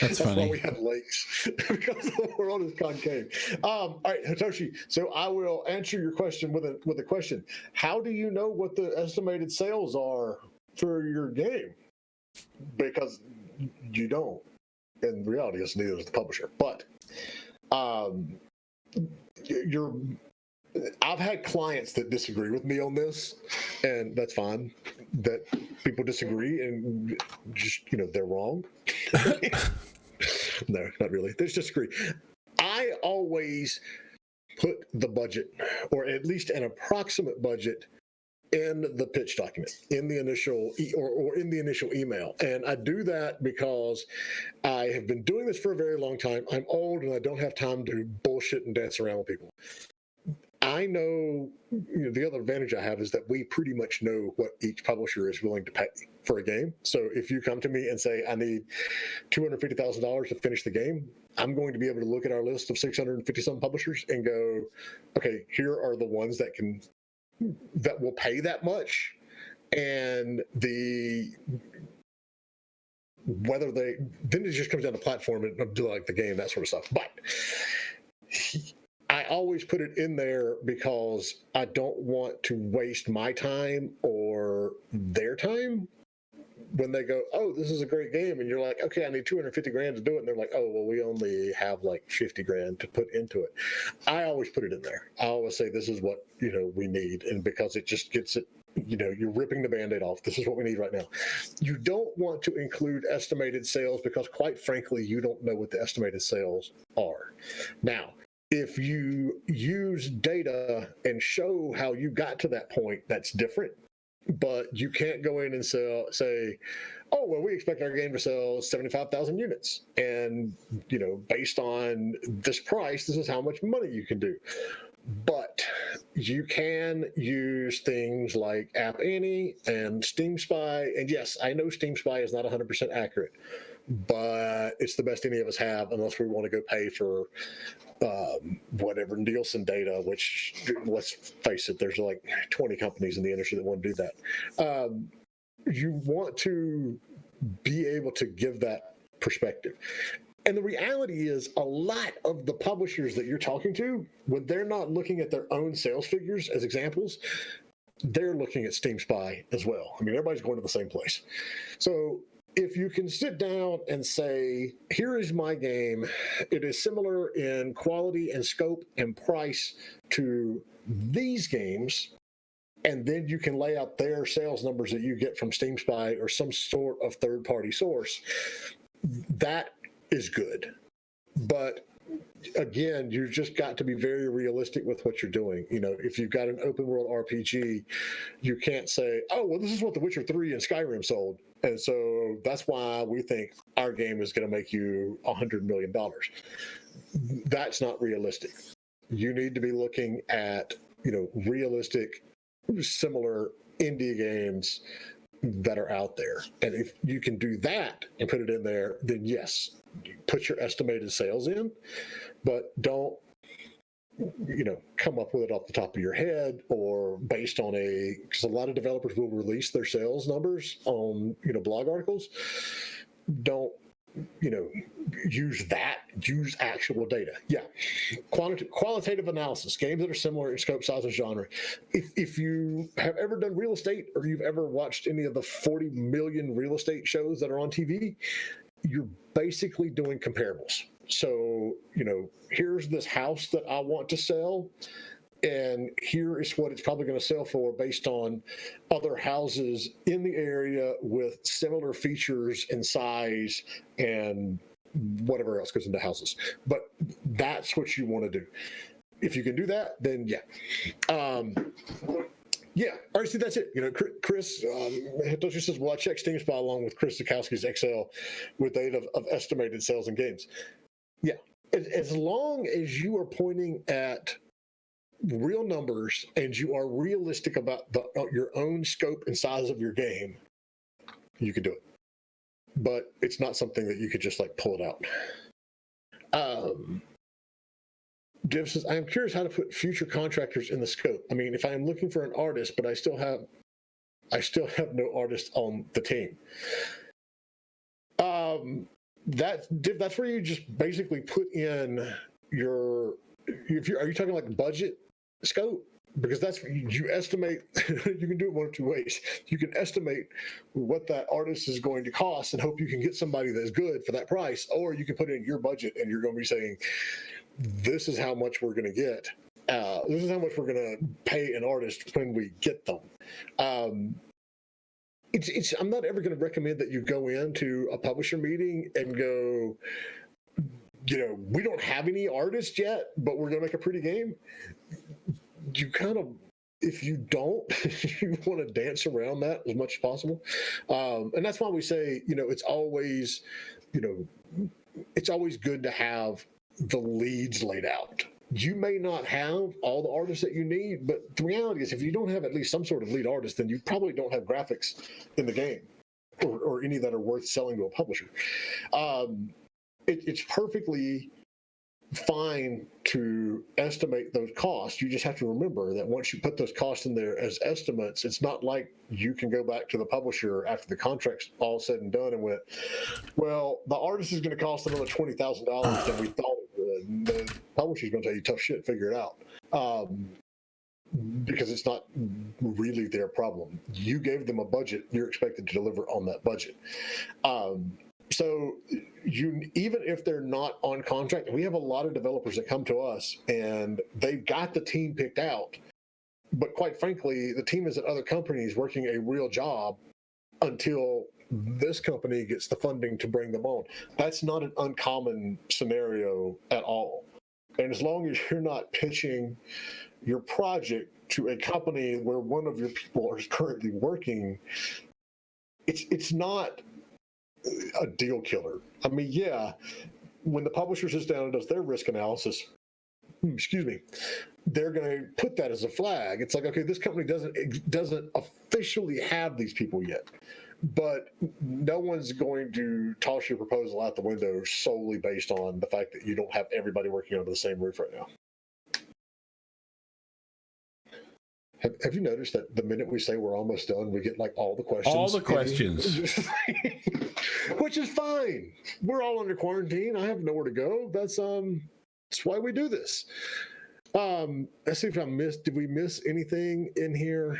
That's why funny. we have lakes, because the world is concave. All right, Hitoshi. So I will answer your question with a question. How do you know what the estimated sales are for your game? Because you don't. In reality, it's neither does the publisher. But um, you're. I've had clients that disagree with me on this, and that's fine. That people disagree, and just they're wrong. No, not really. They just disagree. I always put the budget, or at least an approximate budget, in the pitch document, in the initial or in the initial email. And I do that because I have been doing this for a very long time. I'm old and I don't have time to bullshit and dance around with people. I know, the other advantage I have is that we pretty much know what each publisher is willing to pay for a game. So if you come to me and say, I need $250,000 to finish the game, I'm going to be able to look at our list of 650 some publishers and go, okay, here are the ones that will pay that much, and whether then it just comes down to platform and do like the game, that sort of stuff. But I always put it in there because I don't want to waste my time or their time when they go, oh, this is a great game, and you're like, okay, I need 250 grand to do it, and they're like, oh, well, we only have like 50 grand to put into it. I always put it in there. I always say, this is what we need, and because it just gets it, you're ripping the Band-Aid off. This is what we need right now. You don't want to include estimated sales because, quite frankly, you don't know what the estimated sales are. Now, if you use data and show how you got to that point, that's different. But you can't go in and say, oh, well, we expect our game to sell 75,000 units. And, based on this price, this is how much money you can do. But you can use things like App Annie and Steam Spy. And yes, I know Steam Spy is not 100% accurate, but it's the best any of us have, unless we want to go pay for whatever Nielsen data, which, let's face it, there's like 20 companies in the industry that want to do that. You want to be able to give that perspective. And the reality is, a lot of the publishers that you're talking to, when they're not looking at their own sales figures as examples, they're looking at Steam Spy as well. I mean, everybody's going to the same place. So if you can sit down and say, here is my game, it is similar in quality and scope and price to these games, and then you can lay out their sales numbers that you get from Steam Spy or some sort of third-party source, that is good. But again, you've just got to be very realistic with what you're doing. If you've got an open world RPG, you can't say, oh, well, this is what The Witcher 3 and Skyrim sold, and so that's why we think our game is going to make you $100 million. That's not realistic. You need to be looking at, realistic, similar indie games that are out there. And if you can do that and put it in there, then yes, put your estimated sales in, but don't come up with it off the top of your head or based on because a lot of developers will release their sales numbers on blog articles. Don't use actual data. Yeah, qualitative analysis, games that are similar in scope, size, and genre. If you have ever done real estate, or you've ever watched any of the 40 million real estate shows that are on TV, you're basically doing comparables. So here's this house that I want to sell, and here is what it's probably going to sell for based on other houses in the area with similar features and size and whatever else goes into houses. But that's what you want to do. If you can do that, then yeah. Yeah, all right, see, that's it. Chris Hitoshi says, well, I checked Steam Spy along with Chris Zukowski's Excel with data of estimated sales and games. Yeah, as long as you are pointing at real numbers and you are realistic about your own scope and size of your game, you can do it. But it's not something that you could just pull it out. Div says, I am curious how to put future contractors in the scope. I mean, if I am looking for an artist, but I still have no artist on the team. That's where you just basically put in your. Are you talking like budget scope? Because that's you estimate. You can do it one of two ways. You can estimate what that artist is going to cost and hope you can get somebody that's good for that price, or you can put in your budget and you're going to be saying, this is how much we're going to get. This is how much we're going to pay an artist when we get them. I'm not ever going to recommend that you go into a publisher meeting and go, we don't have any artists yet, but we're going to make a pretty game. You kind of, if you don't, you want to dance around that as much as possible. And that's why we say, it's always good to have the leads laid out. You may not have all the artists that you need, but the reality is if you don't have at least some sort of lead artist, then you probably don't have graphics in the game or any that are worth selling to a publisher. It's perfectly fine to estimate those costs. You just have to remember that once you put those costs in there as estimates, it's not like you can go back to the publisher after the contract's all said and done and went, well, the artist is going to cost another $20,000 than we thought it would. And the publisher's going to tell you, tough shit, figure it out. Because it's not really their problem. You gave them a budget, you're expected to deliver on that budget. So even if they're not on contract, we have a lot of developers that come to us and they've got the team picked out, but quite frankly, the team is at other companies working a real job until this company gets the funding to bring them on. That's not an uncommon scenario at all. And as long as you're not pitching your project to a company where one of your people is currently working, it's not a deal killer. I mean, yeah, when the publisher sits down and does their risk analysis, they're going to put that as a flag. It's like, okay, this company doesn't officially have these people yet, but no one's going to toss your proposal out the window solely based on the fact that you don't have everybody working under the same roof right now. Have you noticed that the minute we say we're almost done, we get like all the questions? All the questions. Which is fine. We're all under quarantine. I have nowhere to go. That's why we do this. Let's see if I missed. Did we miss anything in here?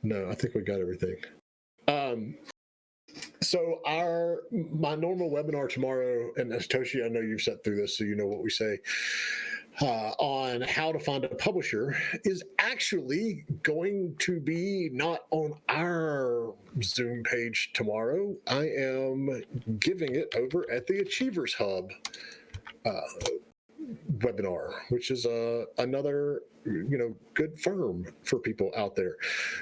No, I think we got everything. So my normal webinar tomorrow, and Toshi, I know you've sat through this, so you know what we say, on how to find a publisher is actually going to be not on our Zoom page tomorrow. I am giving it over at the Achievers Hub webinar, which is another good firm for people out there.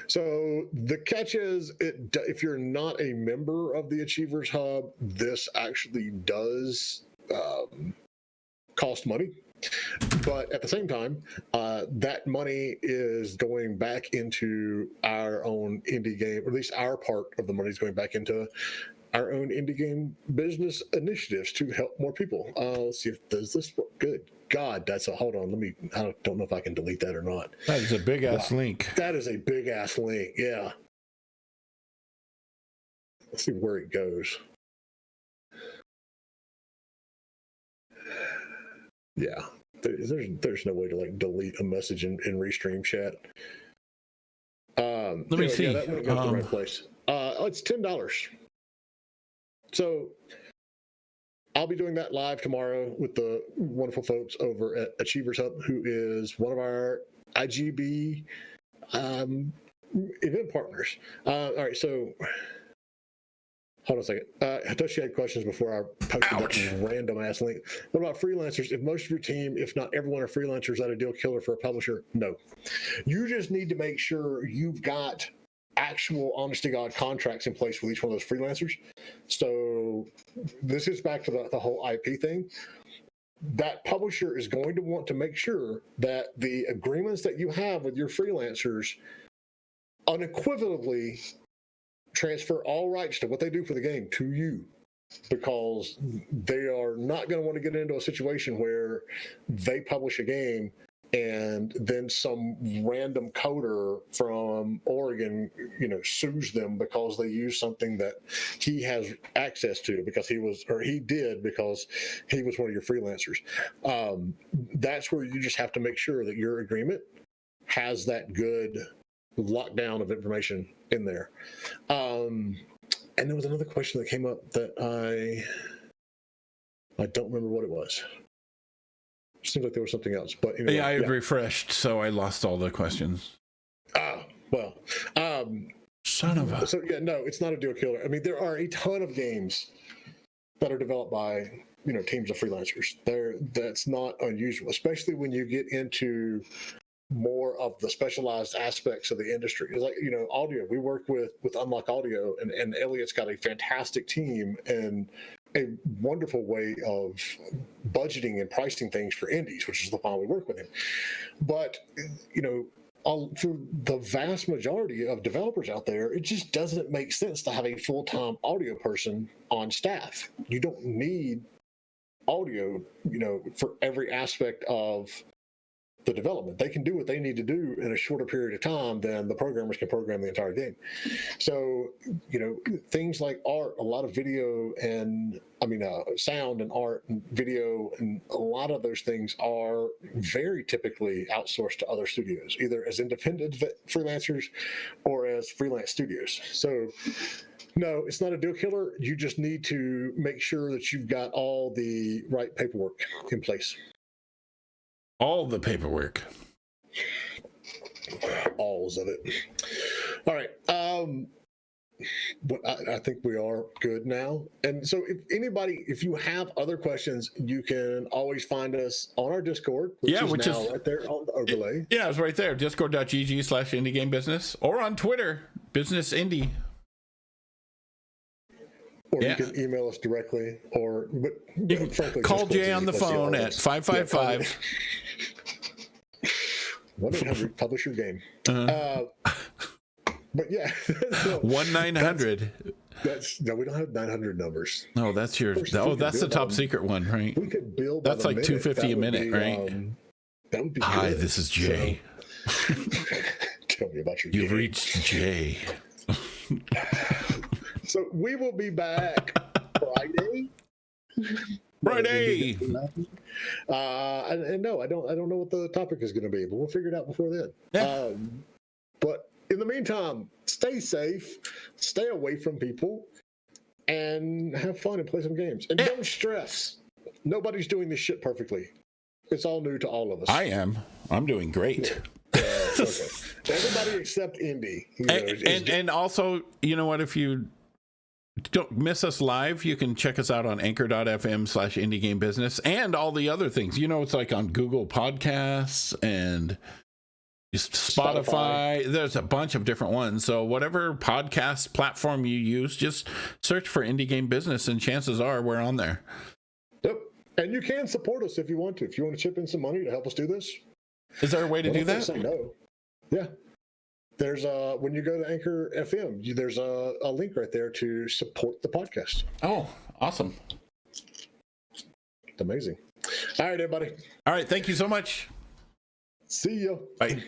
So the catch is, if you're not a member of the Achievers Hub, this actually does cost money. But at the same time, that money is going back into our own indie game, or at least our part of the money is going back into our own indie game business initiatives to help more people. Let's see if does this work. Good God, hold on. I don't know if I can delete that or not. That is a big ass link. That is a big ass link. Yeah. Let's see where it goes. Yeah. There's no way to like delete a message in Restream chat. Let me see. Yeah, that link goes to the right place. It's $10. So I'll be doing that live tomorrow with the wonderful folks over at Achievers Hub, who is one of our IGB event partners. All right, so hold on a second. Hitoshi had questions before I posted that random ass link. What about freelancers? If most of your team, if not everyone, are freelancers, is that a deal killer for a publisher? No. You just need to make sure you've got actual honest to God contracts in place with each one of those freelancers. So this is back to the whole IP thing. That publisher is going to want to make sure that the agreements that you have with your freelancers unequivocally transfer all rights to what they do for the game to you, because they are not going to want to get into a situation where they publish a game and then some random coder from Oregon, sues them because they use something that he has access to because he did because he was one of your freelancers. That's where you just have to make sure that your agreement has that good lockdown of information in there. And there was another question that came up that I don't remember what it was. Seems like there was something else, but anyway, I had refreshed, so I lost all the questions. Well, son of a. So yeah, no, it's not a deal killer. I mean, there are a ton of games that are developed by teams of freelancers. That's not unusual, especially when you get into more of the specialized aspects of the industry. It's like audio. We work with Unlock Audio, and Elliot's got a fantastic team and a wonderful way of budgeting and pricing things for indies, which is the why we work with him. But for the vast majority of developers out there, it just doesn't make sense to have a full-time audio person on staff. You don't need audio, for every aspect of the development. They can do what they need to do in a shorter period of time than the programmers can program the entire game. So, things like art, a lot of video and sound and art and video, and a lot of those things are very typically outsourced to other studios, either as independent freelancers or as freelance studios. So no, it's not a deal killer. You just need to make sure that you've got all the right paperwork in place. All the paperwork. Alls of it. All right. But I think we are good now. And so if you have other questions, you can always find us on our Discord, which is right there on the overlay. It's right there. Discord.gg/indiegamebusiness, or on Twitter, Business Indie. Or you can email us directly, but frankly, call Jay on the phone at 555 1-800 publish your game. But yeah, 1-900. No, we don't have 900 numbers. No, that's that's the top secret one, right? We could build. That's like $250 a minute, right? That would be. Hi, good. this is Jay. So, tell me about your. You've reached Jay. So we will be back Friday. Friday. And no, I don't know what the topic is going to be, but we'll figure it out before then. Yeah. But in the meantime, stay safe, stay away from people, and have fun and play some games. And don't stress. Nobody's doing this shit perfectly. It's all new to all of us. I am. I'm doing great. Okay. Everybody except Indy. And also, you know what? If you don't miss us live, you can check us out on anchor.fm/indiegamebusiness and all the other things. It's like on Google Podcasts and Spotify. There's a bunch of different ones. So whatever podcast platform you use, just search for Indie Game Business, and chances are we're on there. Yep. And you can support us if you want to. If you want to chip in some money to help us do this. Is there a way to do that? Say no. Yeah. There's when you go to Anchor FM, there's a link right there to support the podcast. Oh, awesome. It's amazing. All right, everybody. All right. Thank you so much. See you. Bye.